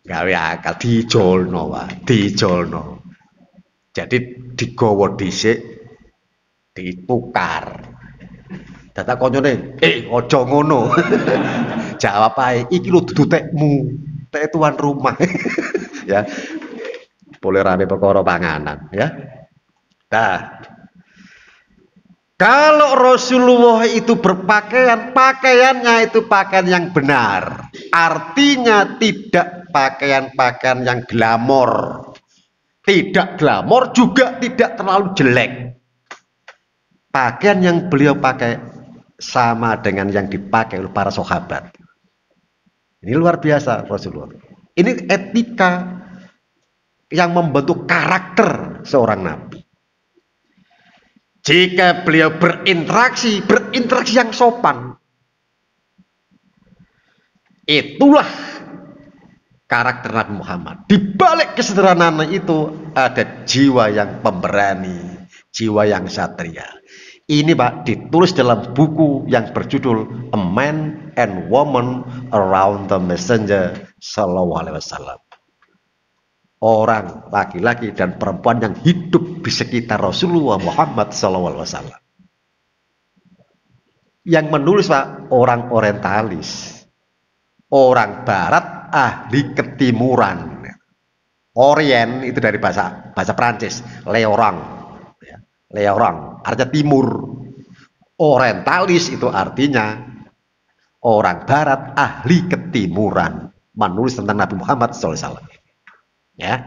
gawe akal dijolno, Pak, dijolno. Jadi digawa dhisik, ditukar. Data konyone, ojo ngono. Jawab ae, iki lho dudu tekmu, tek tuan rumah. Ya. Boleh rame perkara panganan, ya. Nah. Kalau Rasulullah itu berpakaian, pakaiannya itu pakaian yang benar. Artinya tidak pakaian-pakaian yang glamor. Tidak glamor juga tidak terlalu jelek. Pakaian yang beliau pakai sama dengan yang dipakai oleh para sahabat. Ini luar biasa Rasulullah. Ini etika yang membentuk karakter seorang nabi. Jika beliau berinteraksi yang sopan. Itulah karakter Nabi Muhammad. Di balik kesederhanaan itu ada jiwa yang pemberani, jiwa yang satria. Ini Pak ditulis dalam buku yang berjudul A Man and Woman Around the Messenger Sallallahu Alaihi Wasallam. Orang laki-laki dan perempuan yang hidup di sekitar Rasulullah Muhammad Sallallahu Alaihi Wasallam. Yang menulis Pak orang orientalis, orang Barat ahli ketimuran. Orient itu dari bahasa Prancis, Leorang, artinya timur. Orientalis itu artinya orang Barat ahli ketimuran, menulis tentang Nabi Muhammad SAW. Ya,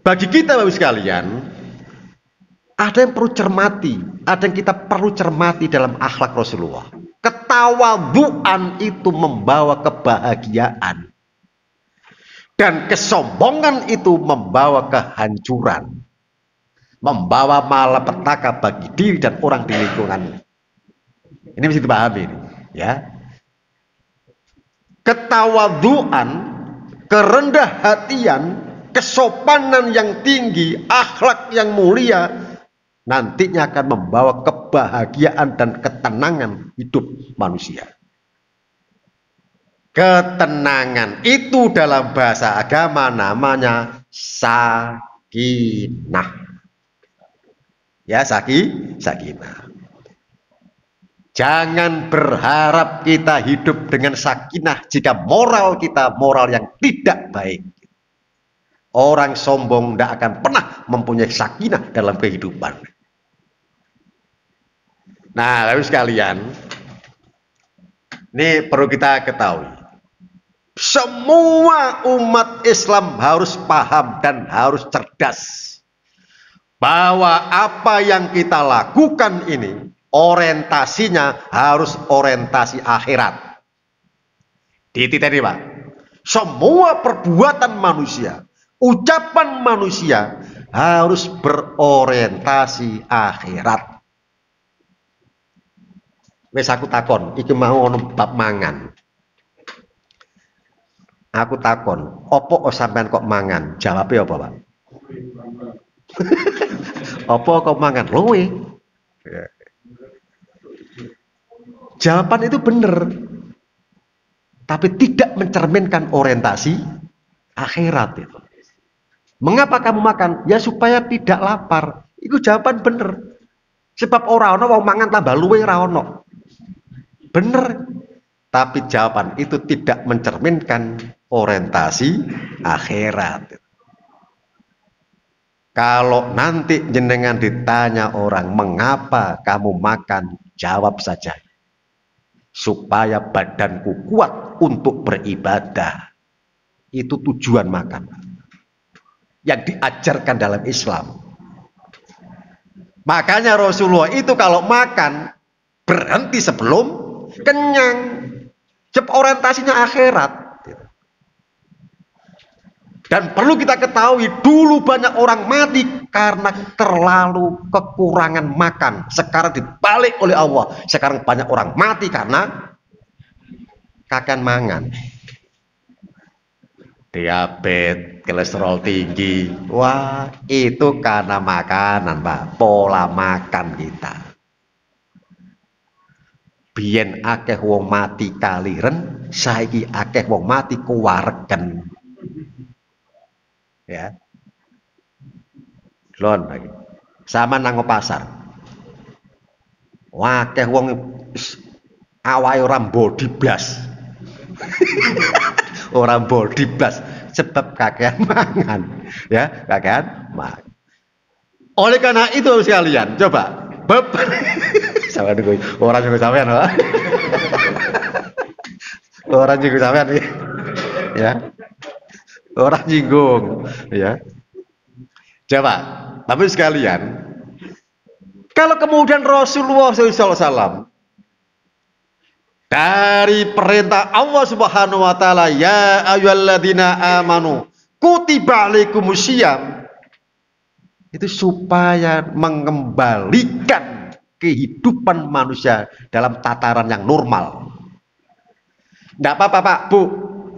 bagi kita Bapak sekalian, ada yang perlu cermati, ada yang kita perlu cermati dalam akhlak Rasulullah. Ketawadhuan itu membawa kebahagiaan, dan kesombongan itu membawa kehancuran. Membawa malapetaka bagi diri dan orang di lingkungannya. Ini mesti dipahami ini, ya. Ketawadhuan, kerendah hatian, kesopanan yang tinggi, akhlak yang mulia nantinya akan membawa kebahagiaan dan ketenangan hidup manusia. Ketenangan itu dalam bahasa agama namanya sakinah. Ya, sakinah. Jangan berharap kita hidup dengan sakinah jika moral kita moral yang tidak baik. Orang sombong tidak akan pernah mempunyai sakinah dalam kehidupan. Nah, lalu sekalian, ini perlu kita ketahui. Semua umat Islam harus paham dan harus cerdas bahwa apa yang kita lakukan ini orientasinya harus orientasi akhirat. Dititeni Pak. Semua perbuatan manusia, ucapan manusia harus berorientasi akhirat. Wes aku takon, iki mau ono bab mangan. Aku takon, opo sampean kok mangan? Jawabnya apa, Pak? Opo kok mangan? Luwe. Jawaban itu benar. Tapi tidak mencerminkan orientasi akhirat itu. Mengapa kamu makan? Ya supaya tidak lapar. Itu jawaban benar. Sebab ora ono wong mangan tambah luwe ora ono. Bener. Tapi jawaban itu tidak mencerminkan orientasi akhirat. Kalau nanti jenengan ditanya orang mengapa kamu makan, jawab saja. Supaya badanku kuat untuk beribadah. Itu tujuan makan. Yang diajarkan dalam Islam. Makanya Rasulullah itu kalau makan berhenti sebelum kenyang. Sebab orientasinya akhirat. Dan perlu kita ketahui, dulu banyak orang mati karena terlalu kekurangan makan. Sekarang dibalik oleh Allah. Sekarang banyak orang mati karena kakan mangan. Diabetes, kolesterol tinggi. Wah, itu karena makanan, Pak. Pola makan kita. Biyen akeh wong mati kaliren, saiki akeh wong mati kuwaregen. Ya. Lon lagi. Sama nang pasar. Akeh wong awake ora body blas. Ora body blas sebab kakean mangan, ya, kakean mangan. Oleh karena itu sekalian, coba sampean niku ora juga sampean, Pak. Ora juga sampean ya. Ora nyinggung, ya. Coba, tapi sekalian, kalau kemudian Rasulullah SAW dari perintah Allah Subhanahu wa taala, ya ayyuhalladzina amanu kutiba alaikumusiyam, itu supaya mengembalikan kehidupan manusia dalam tataran yang normal. Ndak apa-apa, Pak, Bu.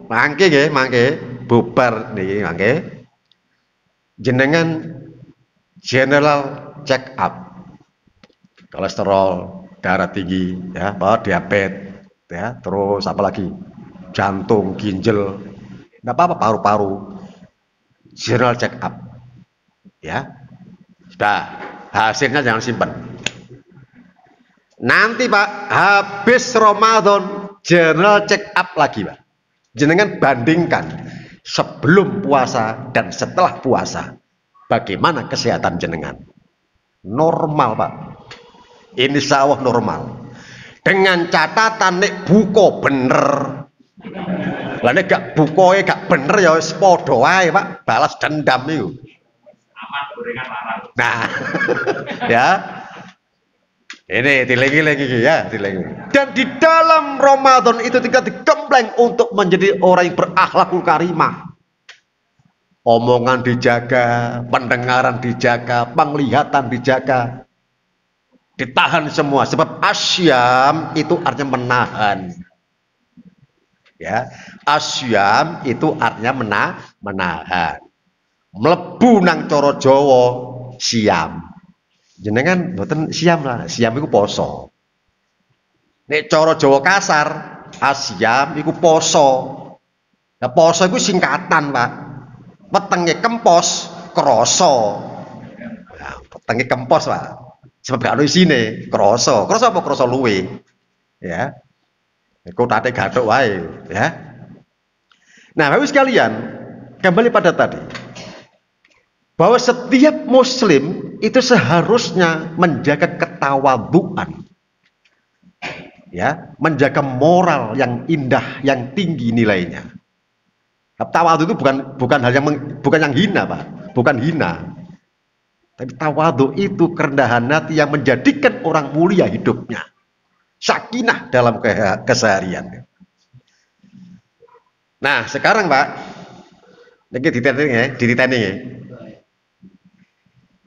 Mangke nggih, mangke bubar niki mangke. Jenengan general check up. Kolesterol, darah tinggi, ya, diabetes, ya, terus apa lagi? Jantung, ginjal. Ndak apa-apa, paru-paru. General check up. Ya. Sudah, hasilnya jangan simpan. Nanti, Pak, habis Ramadan general check up lagi, Pak. Jenengan bandingkan sebelum puasa dan setelah puasa. Bagaimana kesehatan jenengan? Normal, Pak. Insya Allah normal. Dengan catatan nek buko bener. Lah nek gak bukoe gak bener ya wis padha wae, Pak. Balas dendam itu. Aman gorengan larang. Nah. Ya. Ini dilengi-lengi ya, dilengi. Dan di dalam Ramadan itu kita digembleng untuk menjadi orang yang berakhlakul karimah. Omongan dijaga, pendengaran dijaga, penglihatan dijaga. Ditahan semua, sebab asyam itu artinya menahan. Ya, asyam itu artinya menahan. Mlebu nang cara Jawa siam. Jenengan mboten siam lah, siam iku poso. Nek cara Jawa kasar, asyam iku poso. Nah, poso iku singkatan, Pak. Wetenge kempos, krasa. Nah, wetenge kempos, Pak. Sebab gak ono isine, krasa. Krasa apa krasa luwe? Ya. Iku tate gathuk wae, ya. Nah, Bapak sekalian, kembali pada tadi. Bahwa setiap muslim itu seharusnya menjaga ketawaduan, ya, menjaga moral yang indah, yang tinggi nilainya. Tawadhu itu bukan hal yang bukan yang hina, Pak, bukan hina. Tapi tawadhu itu kerendahan hati yang menjadikan orang mulia hidupnya. Sakinah dalam keseharian. Nah, sekarang Pak, ini dititeni ya.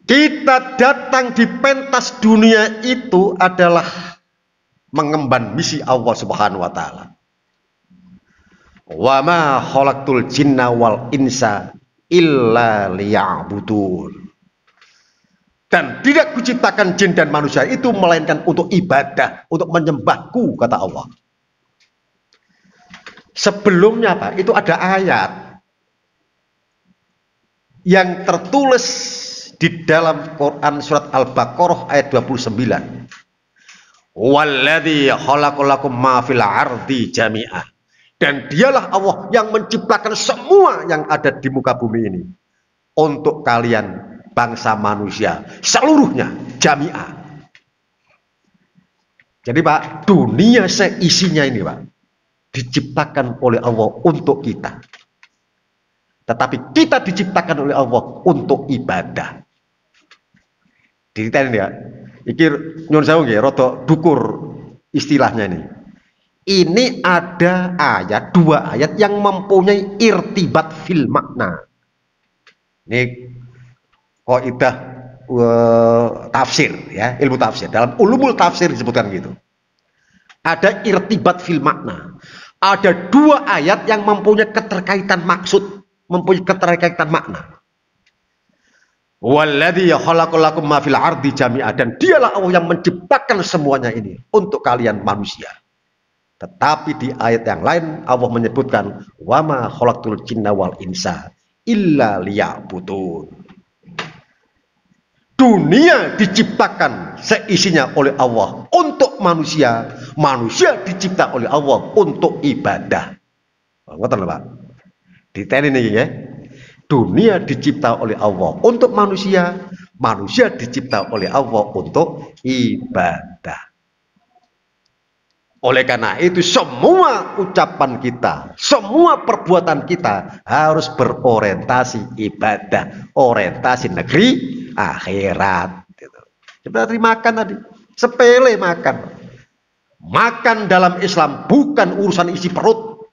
Kita datang di pentas dunia itu adalah mengemban misi Allah Subhanahu wa taala. Wa ma khalaqtul jinna wal insa illa liya'budun. Dan tidak kuciptakan jin dan manusia itu melainkan untuk ibadah, untuk menyembahku, kata Allah. Sebelumnya Pak, itu ada ayat yang tertulis di dalam Quran surat Al-Baqarah ayat 29. Walladzi khalaqalakum ma fil ardi jami'ah. Dan dialah Allah yang menciptakan semua yang ada di muka bumi ini untuk kalian bangsa manusia seluruhnya, jami'ah. Jadi Pak, dunia seisinya ini Pak diciptakan oleh Allah untuk kita. Tetapi kita diciptakan oleh Allah untuk ibadah. Diceritain ya. Iki nyuwun sewu nggih, rada dukur istilahnya ini. Ini ada ayat, dua ayat yang mempunyai irtibat fil makna. Ini kaidah tafsir ya, ilmu tafsir. Dalam ulumul tafsir disebutkan gitu. Ada irtibat fil makna. Ada dua ayat yang mempunyai keterkaitan maksud, mempunyai keterkaitan makna. Walladzi khalaqalakum ma fil ardi jami'ah, dan dialah Allah yang menciptakan semuanya ini untuk kalian manusia. Tetapi di ayat yang lain Allah menyebutkan wa ma khalaqtul jinna wal insa illa liya'budun. Dunia diciptakan seisinya oleh Allah untuk manusia, manusia dicipta oleh Allah untuk ibadah. Ngoten lho Pak. Diteni niki ya. Dunia dicipta oleh Allah untuk manusia, manusia dicipta oleh Allah untuk ibadah. Oleh karena itu semua ucapan kita, semua perbuatan kita harus berorientasi ibadah, orientasi negeri akhirat. Seperti makan tadi, sepele makan. Makan dalam Islam bukan urusan isi perut.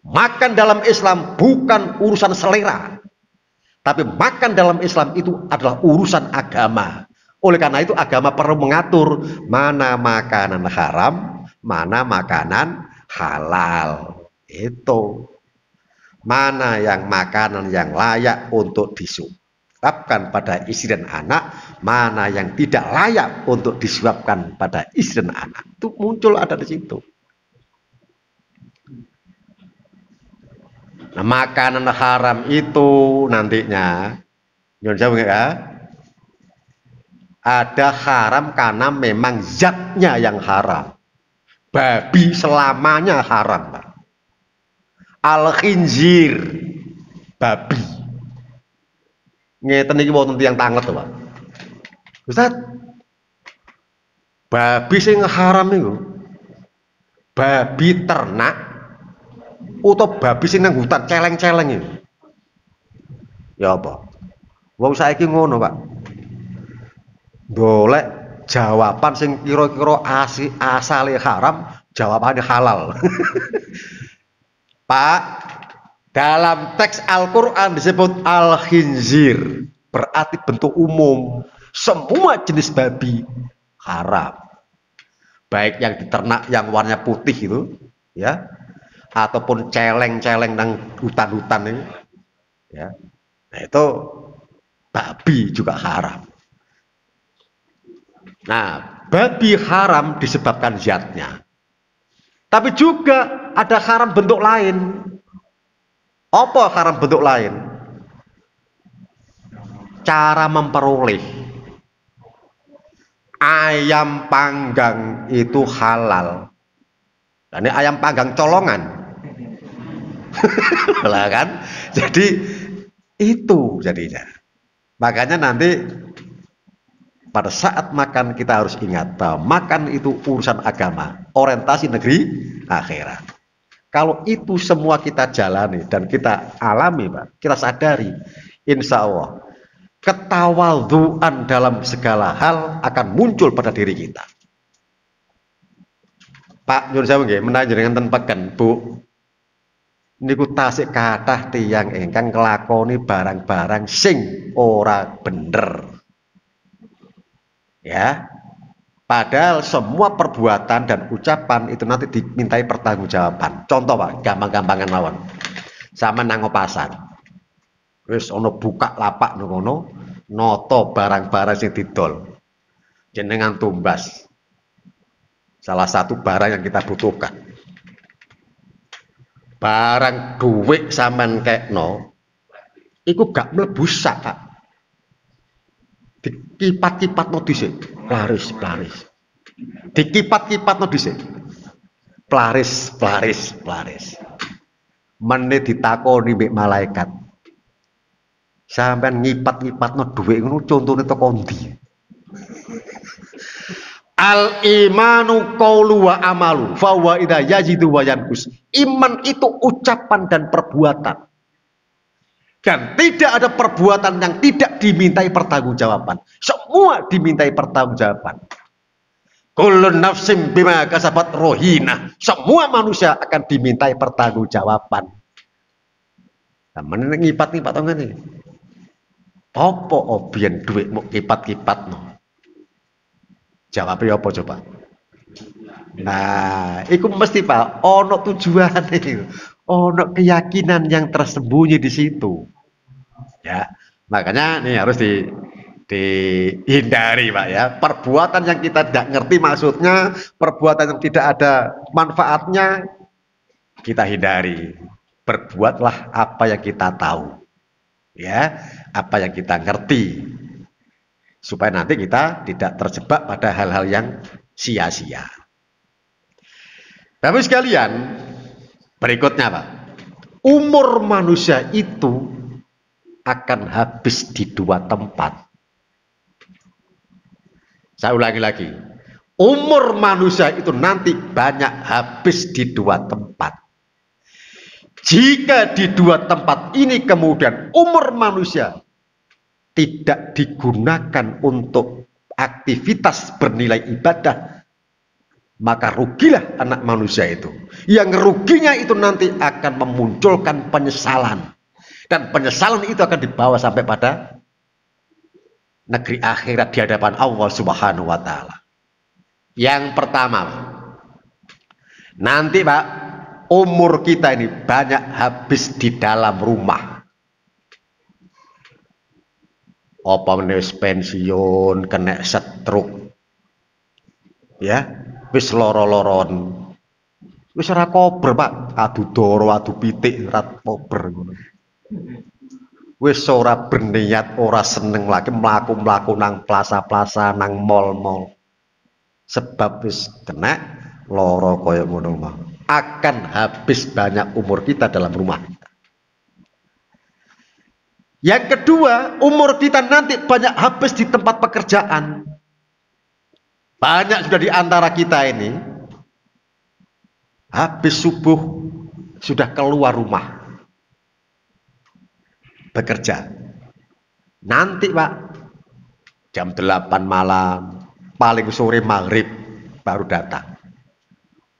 Makan dalam Islam bukan urusan selera. Tapi makan dalam Islam itu adalah urusan agama. Oleh karena itu agama perlu mengatur mana makanan haram, mana makanan halal. Itu. Mana yang makanan yang layak untuk disuapkan pada istri dan anak, mana yang tidak layak untuk disuapkan pada istri dan anak. Itu muncul ada di situ. Nah, makanan haram itu nantinya, ada haram karena memang zatnya yang haram. Babi selamanya haram, Pak. Al-khinzir, babi. Ngeten iki wonten tiyang tanget, Pak. Ustaz, babi sing haram niku babi ternak atau babi sing nang hutan celeng-celeng ini. Ya apa? Wong saiki ngono, Pak. Golek jawaban sing kira-kira asale haram, jawabannya halal. Pak, dalam teks Al-Qur'an disebut al-khinzir, berarti bentuk umum. Semua jenis babi haram. Baik yang diternak yang warnanya putih itu, ya, ataupun celeng-celeng nang hutan-hutan ini, ya, nah itu babi juga haram. Nah, babi haram disebabkan zatnya, tapi juga ada haram bentuk lain. Apa haram bentuk lain? Cara memperoleh. Ayam panggang itu halal. Nah, ini ayam panggang colongan. Lah kan, jadi itu jadinya. Makanya nanti pada saat makan kita harus ingat bahwa makan itu urusan agama, orientasi negeri akhirat. Kalau itu semua kita jalani dan kita alami, Pak, kita sadari, insya Allah ketawadhuan dalam segala hal akan muncul pada diri kita. Pak nyuwun sewu nggih, menawi jenengan ten peken, Bu. Niku tasik kathah tiyang ingkang nglakoni barang-barang sing ora bener. Ya. Padahal semua perbuatan dan ucapan itu nanti dimintai pertanggungjawaban. Contoh Pak, gampang-gampangan mawon. Sama nang pasar. Wis ana buka lapak ngono, noto barang-barang sing didol. Jenengan tumbas. Salah satu barang yang kita butuhkan. Barang duit sampean kekno iku gak mlebu sak, Pak. Dikipat-kipatno dhisik, plaris. Dikipat-kipatno dhisik. Plaris. Menit ditakoni mbek malaikat. Sampeyan ngipat-ngipatno dhuwit ngono contone teko ndi? Al imanu qaulu wa amalu fa wa idza yajidu wa yanqus. Iman itu ucapan dan perbuatan. Dan tidak ada perbuatan yang tidak dimintai pertanggungjawaban. Semua dimintai pertanggungjawaban. Kullun nafsim bima kasabat rohina. Semua manusia akan dimintai pertanggungjawaban. Nah, meneng ngipat-ngipat to ngene. Apa obiyen dhuwitmu kipat-kipatno? Jawabnya apa coba? Nah, itu mesti Pak, ono tujuane, ono keyakinan yang tersembunyi di situ. Ya, makanya ini harus dihindari Pak ya. Perbuatan yang kita tidak ngerti maksudnya, perbuatan yang tidak ada manfaatnya, kita hindari. Berbuatlah apa yang kita tahu. Ya, apa yang kita ngerti. Supaya nanti kita tidak terjebak pada hal-hal yang sia-sia. Bapak sekalian, berikutnya Pak. Umur manusia itu akan habis di dua tempat. Saya ulangi lagi. Umur manusia itu nanti banyak habis di dua tempat. Jika di dua tempat ini kemudian umur manusia tidak digunakan untuk aktivitas bernilai ibadah, maka rugilah anak manusia itu. Yang ruginya itu nanti akan memunculkan penyesalan. Dan penyesalan itu akan dibawa sampai pada negeri akhirat di hadapan Allah Subhanahu wa Ta'ala. Yang pertama, nanti Pak, umur kita ini banyak habis di dalam rumah. Apa menis pensiun, kena stroke, ya, wis loro-loron, wis ora kober Pak, adu doro, adu pitik, ora kober ngono. Wis ora berniat, ora seneng lagi mlaku-mlaku nang plaza-plaza, nang mall-mall. Sebab wis kena loro kaya ngono mah. Akan habis banyak umur kita dalam rumah. Yang kedua, umur kita nanti banyak habis di tempat pekerjaan. Banyak sudah di antara kita ini habis subuh sudah keluar rumah bekerja. Nanti Pak, jam 8 malam, paling sore maghrib baru datang.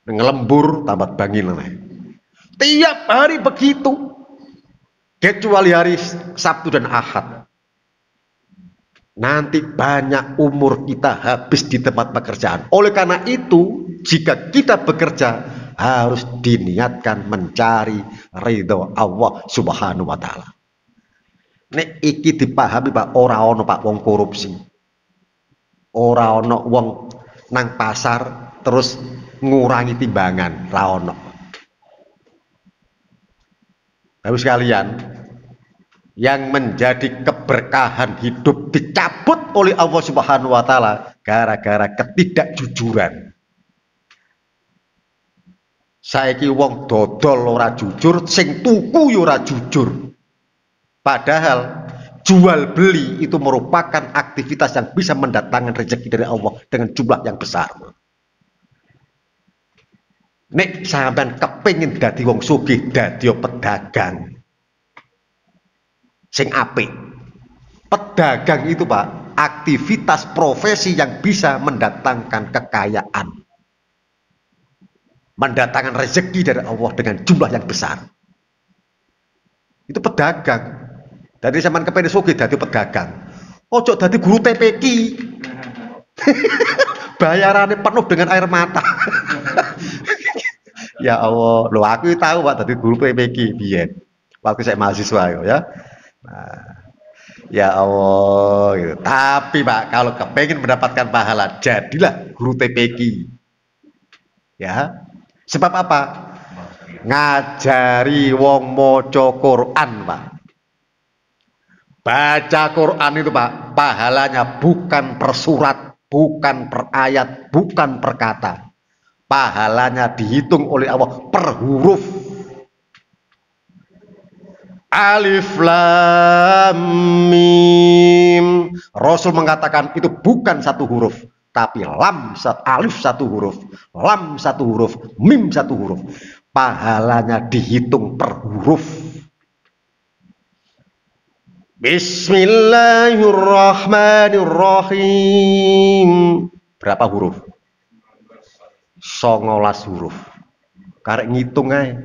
Ngelembur tamat bangil. Tiap hari begitu. Kecuali hari Sabtu dan Ahad. Nanti banyak umur kita habis di tempat pekerjaan. Oleh karena itu, jika kita bekerja harus diniatkan mencari ridho Allah Subhanahu wa Ta'ala. Nek iki dipahami Pak, ora ono Pak wong korupsi. Ora ono wong nang pasar terus ngurangi timbangan, ra ono. Bapak sekalian, yang menjadi keberkahan hidup dicabut oleh Allah Subhanahu wa Ta'ala gara-gara ketidakjujuran. Saiki wong dodol ora jujur, sing tuku yo ora jujur. Padahal jual beli itu merupakan aktivitas yang bisa mendatangkan rezeki dari Allah dengan jumlah yang besar. Nek sampean kepengin dadi wong sugih, dadi pedagang sing apik, Pedagang itu Pak, aktivitas profesi yang bisa mendatangkan kekayaan, mendatangkan rezeki dari Allah dengan jumlah yang besar. Itu pedagang. Dari zaman kepengen sugih dadi pedagang. Ojo dadi guru TPQ. Bayarannya penuh dengan air mata. Ya Allah, loh aku tahu Pak dadi guru TPQ biyen. Waktu saya mahasiswa ya. Nah, ya Allah gitu. Tapi Pak, kalau kepengen mendapatkan pahala, jadilah guru TPQ. Ya. Sebab apa? Ngajari wong maca Quran, Pak. Baca Quran itu Pak, pahalanya bukan per surat, bukan per ayat, bukan per kata. Pahalanya dihitung oleh Allah per huruf. Alif Lam Mim. Rasul mengatakan itu bukan satu huruf, tapi alif satu huruf, lam satu huruf, mim satu huruf. Pahalanya dihitung per huruf. Bismillahirrahmanirrahim. Berapa huruf? 19 huruf. Karek ngitung aja.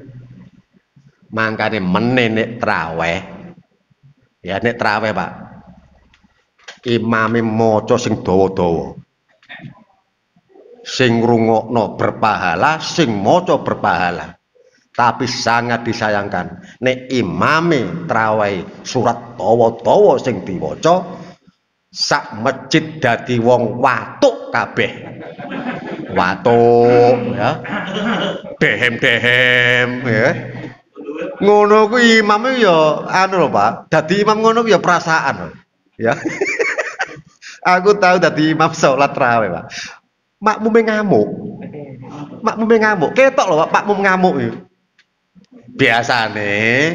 Mangkane menenek traweh. Ya nek traweh Pak. Imame maca sing dawa-dawa. Sing ngrungokno berpahala, sing maca berpahala. Tapi sangat disayangkan nek imame traweh surat dawa-dawa sing diwaca sak masjid dadi wong watuk kabeh. Watuk ya. Dehem-dehem ya. Ngono kuwi imame ya anu lho Pak. Dadi imam ngono ya perasaan ya. Aku tahu dadi imam salat traweh Pak. Makmume ngamuk. Makmume ngamuk. Ketok lho Pak, makmum ngamuk iki. Biasane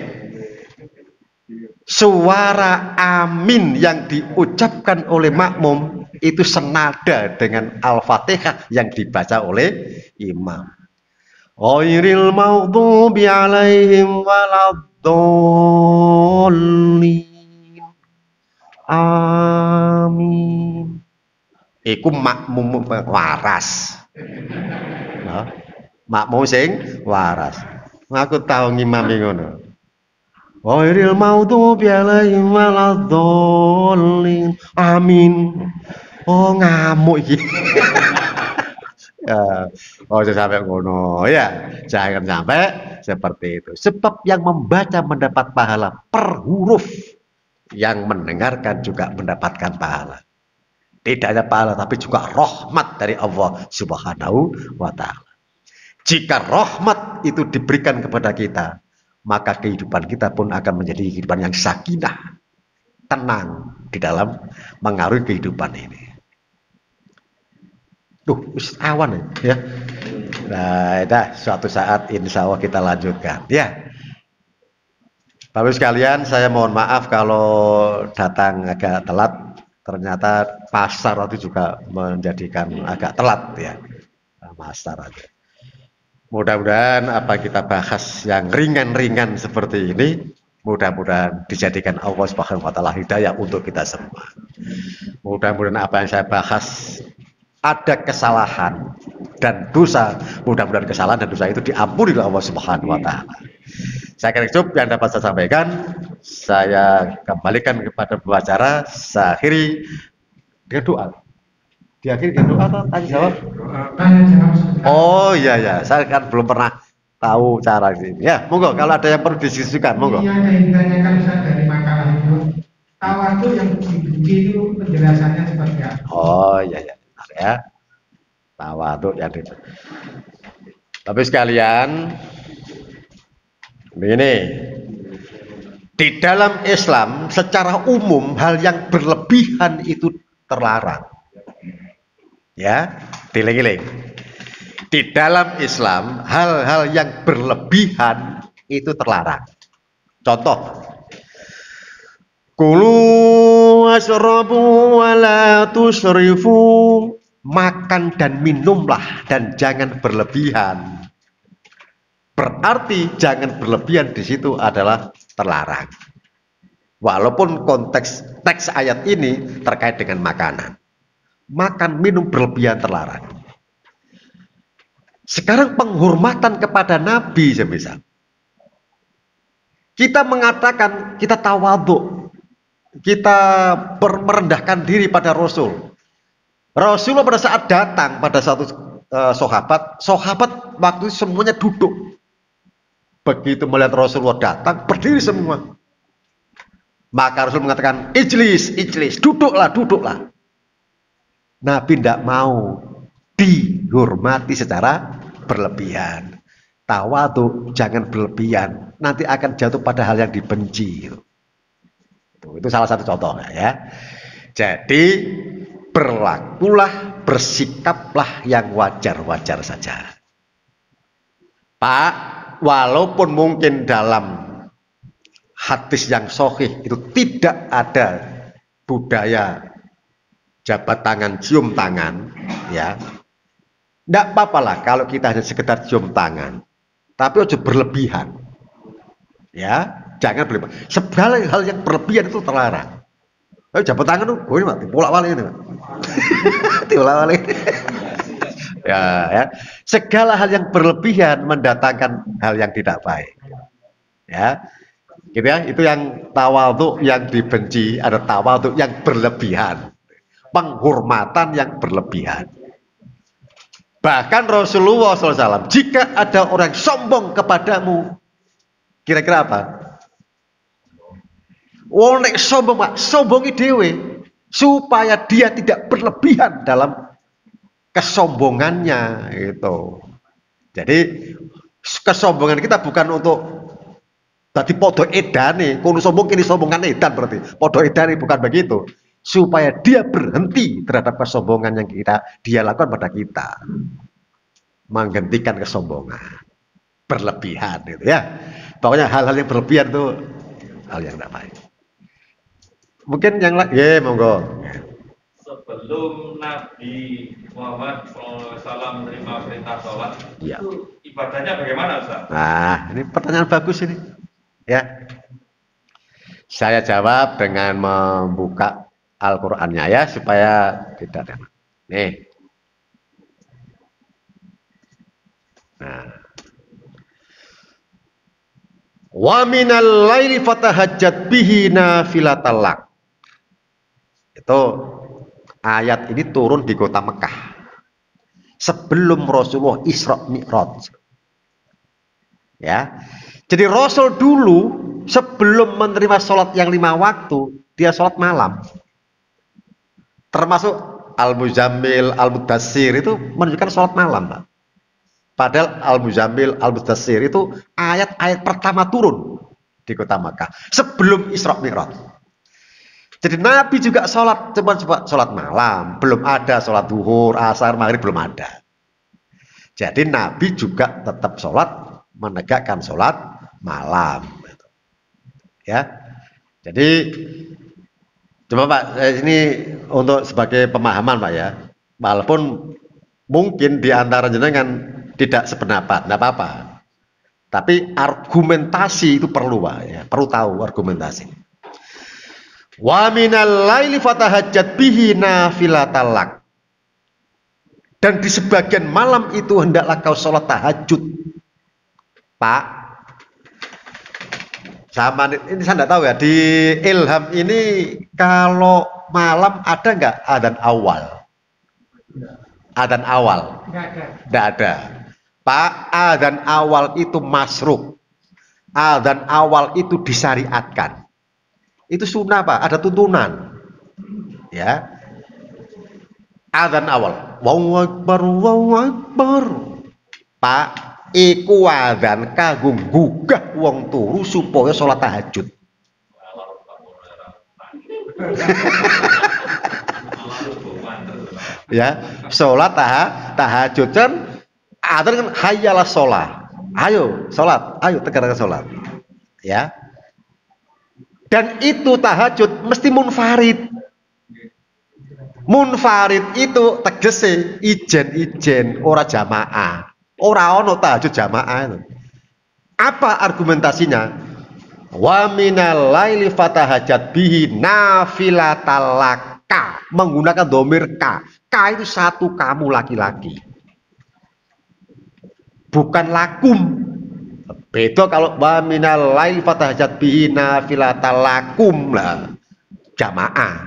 suara amin yang diucapkan oleh makmum itu senada dengan Al-Fatihah yang dibaca oleh imam. Ghairil maghdubi alaihim waladdallin. Amin. Iku makmum waras. Nah, makmum sing waras. Aku tahu ngimami ngono. Ghairil maghdubi alaihim waladdallin. Amin. Oh ngamuk iki. Ya, oh sampai ngono ya, jangan sampai seperti itu. Sebab yang membaca mendapat pahala per huruf, yang mendengarkan juga mendapatkan pahala. Tidak hanya pahala, tapi juga rahmat dari Allah Subhanahu wa Ta'ala. Jika rahmat itu diberikan kepada kita, maka kehidupan kita pun akan menjadi kehidupan yang sakinah, tenang di dalam mengaruhi kehidupan ini. Duh, awan ya. Nah, dah suatu saat insya Allah kita lanjutkan. Ya, Bapak sekalian, saya mohon maaf kalau datang agak telat. Ternyata pasar itu juga menjadikan agak telat ya, pasar aja. Mudah-mudahan apa kita bahas yang ringan-ringan seperti ini, mudah-mudahan dijadikan Allah Subhanahu wa Ta'ala hidayah untuk kita semua. Mudah-mudahan apa yang saya bahas ada kesalahan dan dosa, mudah-mudahan kesalahan dan dosa itu diampuni oleh Allah Subhanahu wa Ta'ala. Saya kira cukup yang dapat saya sampaikan. Saya kembalikan kepada pembicara. Saya akhiri dengan doa. Diakhiri dengan doa atau tanya jawab? Oh iya ya, saya kan belum pernah tahu cara ini. Ya, monggo kalau ada yang perlu diskusikan, monggo. Iya, ada yang ditanyakan Ustaz dari makalah itu. Tawadhu yang dipuji itu penjelasannya seperti apa? Oh iya ya. Ya, tawadhu yang itu. Tapi sekalian, begini, di dalam Islam secara umum hal yang berlebihan itu terlarang. Ya, dieling-eling. Di dalam Islam hal-hal yang berlebihan itu terlarang. Contoh, kulu wasrabu wala tusrifu. Makan dan minumlah dan jangan berlebihan. Berarti jangan berlebihan di situ adalah terlarang. Walaupun konteks teks ayat ini terkait dengan makanan. Makan minum berlebihan terlarang. Sekarang penghormatan kepada Nabi semisal. Kita mengatakan kita tawadhu, kita merendahkan diri pada Rasul. Rasulullah pada saat datang pada satu sahabat waktu itu semuanya duduk. Begitu melihat Rasulullah datang, berdiri semua. Maka Rasul mengatakan, ijlis, duduklah. Nabi tidak mau dihormati secara berlebihan. Tawadhu jangan berlebihan, nanti akan jatuh pada hal yang dibenci. Itu salah satu contoh ya. Jadi berlakulah, bersikaplah yang wajar-wajar saja. Pak, walaupun mungkin dalam hadis yang sahih itu tidak ada budaya jabat tangan, cium tangan, ya. Tidak apa-apa lah kalau kita hanya sekedar cium tangan. Tapi harus berlebihan. Ya, jangan berlebihan. Segala hal yang berlebihan itu terlarang. Jabat tangan tuh, ini mati, bolak-balik ini. Bolak-balik. Ya. Segala hal yang berlebihan mendatangkan hal yang tidak baik. Ya. Gitu ya, itu yang tawadhu yang dibenci, ada tawadhu yang berlebihan. Penghormatan yang berlebihan. Bahkan Rasulullah SAW, jika ada orang sombong kepadamu, kira-kira apa? Nek sombong, Pak, sombongi dewe, supaya dia tidak berlebihan dalam kesombongannya, gitu. Jadi kesombongan kita bukan untuk tadi podo edane, kalau sombong kini sombongan edan berarti. Podo edane bukan begitu. Supaya dia berhenti terhadap kesombongan yang dia lakukan pada kita. Menghentikan kesombongan. Berlebihan gitu ya. Pokoknya hal-hal yang berlebihan itu hal yang tidak baik. Mungkin yang lain, ya monggo. Sebelum Nabi Muhammad SAW menerima perintah sholat, Ya. itu ibadahnya bagaimana, Ustaz? Nah, ini pertanyaan bagus ini. Ya. Saya jawab dengan membuka Al-Qur'annya ya supaya tidak ada. Nih. Nah. Wa minal laili fatahajjat bihi nafilatal lak. Itu ayat ini turun di kota Mekah. Sebelum Rasulullah Isra Mi'raj. Ya. Jadi Rasul dulu sebelum menerima sholat yang 5 waktu, dia sholat malam. Termasuk Al-Muzammil, Al-Mudassir itu menunjukkan sholat malam, Pak. Padahal Al-Muzammil, Al-Mudassir itu ayat-ayat pertama turun di kota Makkah sebelum Isra Mi'raj. Jadi Nabi juga sholat, cuma sholat malam, belum ada sholat duhur, asar, maghrib belum ada. Jadi Nabi juga tetap sholat, menegakkan sholat malam. Ya, jadi coba Pak, ini untuk sebagai pemahaman Pak ya, walaupun mungkin di antara jenengan tidak sependapat, tidak apa-apa. Tapi argumentasi itu perlu Pak ya, perlu tahu argumentasi. Wa minal laili fatahajjat bihi nafilatal lak. Dan di sebagian malam itu hendaklah kau sholat tahajud. Pak, sama ini saya tidak tahu ya, di Ilham ini kalau malam ada nggak adzan awal? Adzan awal? Tidak ada. Pak, adzan awal itu masruk. Adzan awal itu disyariatkan. Itu sunnah Pak, ada tuntunan. Ya. Adzan awal. Allahu Akbar, Allahu Akbar. Pak, iku adzan kanggo gugah wong turu supaya sholat tahajud. Ya, sholat tahajud kan adzan kan hayyalah sholat. Ayo sholat, ayo tegakkan sholat. Ya. Dan itu tahajud mesti munfarid. Munfarid itu tegese ijen-ijen ora jamaah. Ora ono tahajud jamaah itu. Apa argumentasinya? Wa minal laili fatahajat bihi nafilatalaka, menggunakan domir ka. Ka itu satu kamu laki-laki, bukan lakum. Beda kalau wa minal laili fatahajat bihi nafilatalakum lah, jamaah.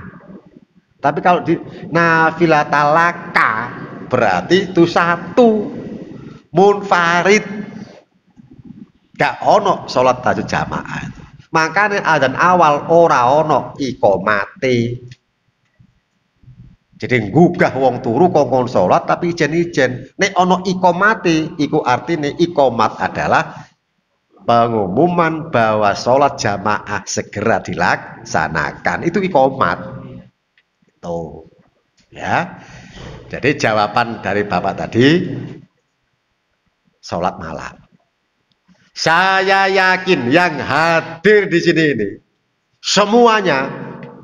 Tapi kalau di nafilatalaka berarti itu satu, munfarid, gak ono sholat tahajud jamaah. Makanya adzan awal ora ono iqomate. Jadi gugah wong turu kongkon sholat tapi ijen-ijen. Nek ono iqomate, iku artinya iqomat adalah pengumuman bahwa sholat jamaah segera dilaksanakan. Itu iqomat. Tuh, ya. Jadi jawaban dari Bapak tadi, sholat malam. Saya yakin yang hadir di sini ini semuanya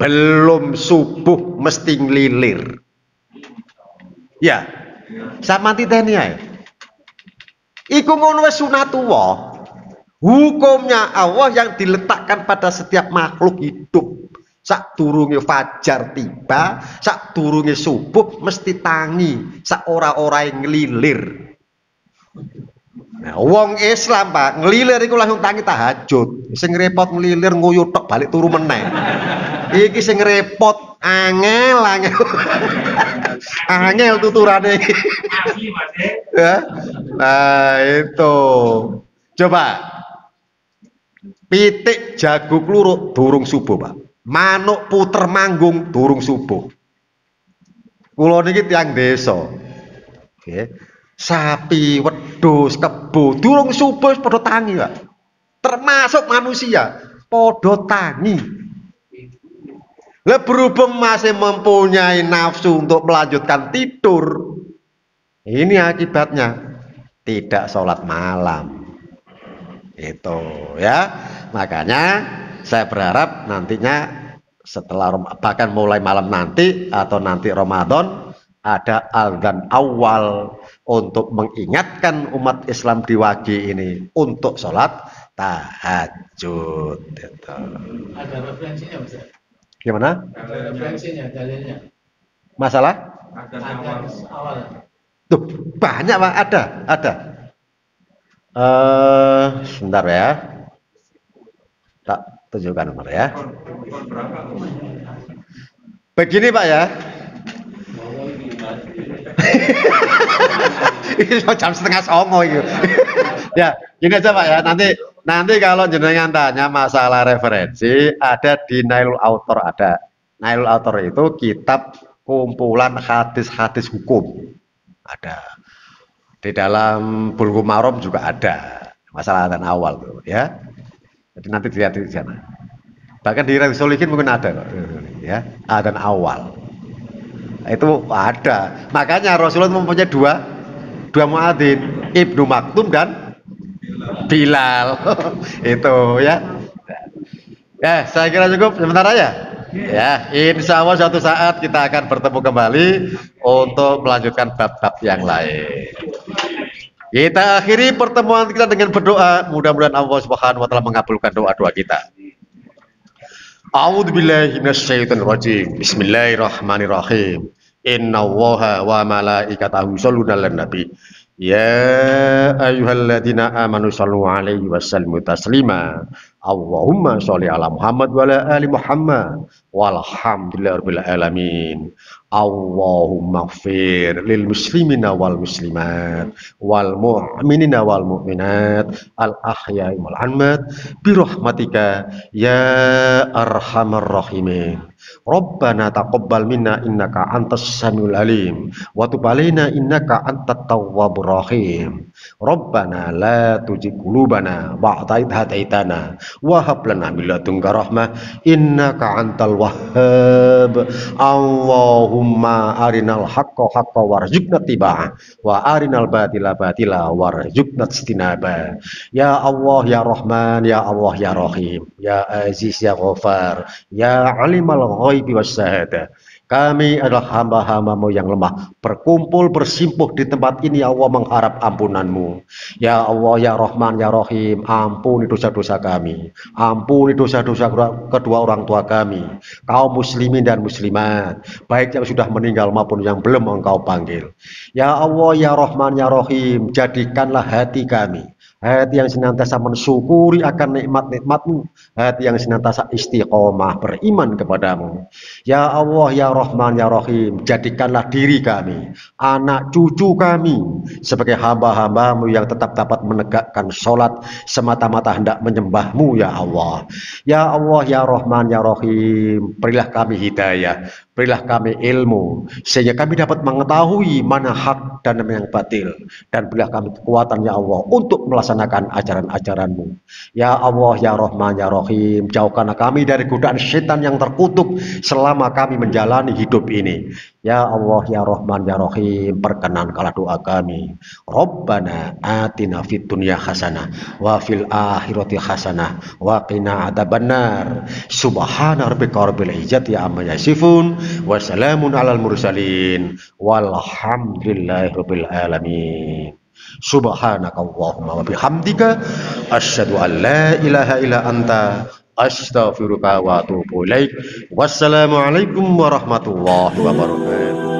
belum subuh mesti ngelilir. Ya, sama titeni ae. Iku ngono wis sunatullah. Hukumnya Allah yang diletakkan pada setiap makhluk hidup. Sak durunge fajar tiba, sak durunge subuh mesti tangi, sak ora-ora ngelilir. Nah, wong Islam Pak, ngelilir iku langsung tangi tahajud. Sing repot ngelilir nguyuh tok balik turu meneh. Iki sing repot angel. Angel tuturane iki. Asli Mas. Ya. Nah, itu. Coba. Pitik jago kluruk durung subuh, Pak. Manuk puter manggung durung subuh. Kula niki tiyang desa. Nggih. Sapi, wedhus, kebo durung subuh padha tangi, Pak. Termasuk manusia padha tangi. Lah berhubung masih mempunyai nafsu untuk melanjutkan tidur, ini akibatnya tidak sholat malam. Itu ya. Makanya saya berharap nantinya setelah bahkan mulai malam nanti atau nanti Ramadan ada adzan awal untuk mengingatkan umat Islam di Wagi ini untuk sholat tahajud. Gitu. Ada referensinya Mas? Gimana? Ada referensinya, dalilnya. Masalah? Ada Awal. Tuh banyak Pak, ada. Sebentar ya. Tak tunjukkan nomor ya. Begini Pak ya. Ini jam 8:30 itu. Ya, gini aja Pak ya. Nanti kalau jenengan tanya masalah referensi, ada di Nailul Author ada. Nailul Author itu kitab kumpulan hadis-hadis hukum. Ada. Di dalam Bulughul Maram juga ada masalah adzan awal tuh ya. Jadi nanti dilihat di sana. Bahkan di Riyadhus Shalihin mungkin ada ya, adzan awal. Itu ada. Makanya Rasulullah mempunyai dua muadzin, Ibnu Maktum dan Bilal. Itu ya. Ya, saya kira cukup sementara ya. Ya, insya Allah suatu saat kita akan bertemu kembali untuk melanjutkan bab-bab yang lain. Kita akhiri pertemuan kita dengan berdoa. Mudah-mudahan Allah Subhanahu wa taala mengabulkan doa-doa kita. A'udzubillahi minasyaitonirrajim. Bismillahirrahmanirrahim. Innallaha wa malaikatahu yusholluna 'alan nabi. Ya ayyuhalladzina amanu shallu 'alaihi wa sallimu taslima. Allahumma sholli ala Muhammad wa ala ali Muhammad walhamdulillahirabbil alamin. Allahumma ighfir lil muslimina wal muslimat wal mu'minina wal mu'minat al ahya'i wal amwat bi rahmatika ya arhamar rahimin. Rabbana taqabbal minna innaka antas samiul alim wa tub alaina innaka antat tawwabur rahim. Rabbana la tuzigh qulubana ba'da idh hadaitana wa hab lana min ladunka rahmah innaka antal wahhab. Allahumma arinal haqqo haqqan warzuqna tiba'ah wa arinal batila batila warzuqna istinaba. Ya Allah ya Rahman, ya Allah ya Rahim, ya Aziz ya Ghafar, ya Alimal ghaibi was syahada. Kami adalah hamba-hambamu yang lemah, berkumpul bersimpuh di tempat ini ya Allah mengharap ampunanmu. Ya Allah ya Rahman ya Rahim, ampuni dosa-dosa kami, ampuni dosa-dosa kedua orang tua kami, kaum muslimin dan muslimat, baik yang sudah meninggal maupun yang belum engkau panggil. Ya Allah ya Rahman ya Rahim, jadikanlah hati kami hati yang senantiasa mensyukuri akan nikmat-nikmat-Mu, hati yang senantiasa istiqomah beriman kepadamu. Ya Allah ya Rahman ya Rahim, jadikanlah diri kami, anak cucu kami sebagai hamba-hamba-Mu yang tetap dapat menegakkan sholat semata-mata hendak menyembah-Mu ya Allah. Ya Allah ya Rahman ya Rahim, berilah kami hidayah, berilah kami ilmu sehingga kami dapat mengetahui mana hak dan mana yang batil, dan berilah kami kekuatan ya Allah untuk melaksanakan ajaran-ajaran-Mu. Ya Allah ya Rahman ya Rahim, jauhkanlah kami dari godaan setan yang terkutuk selama kami menjalani hidup ini. Ya Allah ya Rahman ya Rahim, perkenankanlah doa kami. Rabbana atina fid dunya hasanah wa fil akhirati hasanah wa qina adzabannar. Subhana rabbika rabbil izzati amma yasifun wa salamun alal mursalin walhamdulillahi rabbil alamin. Subhanaka Allahumma wa bihamdika asyhadu an la ilaha illa anta astaghfiruka wa atubu ilaik. Wassalamualaikum warahmatullahi wabarakatuh.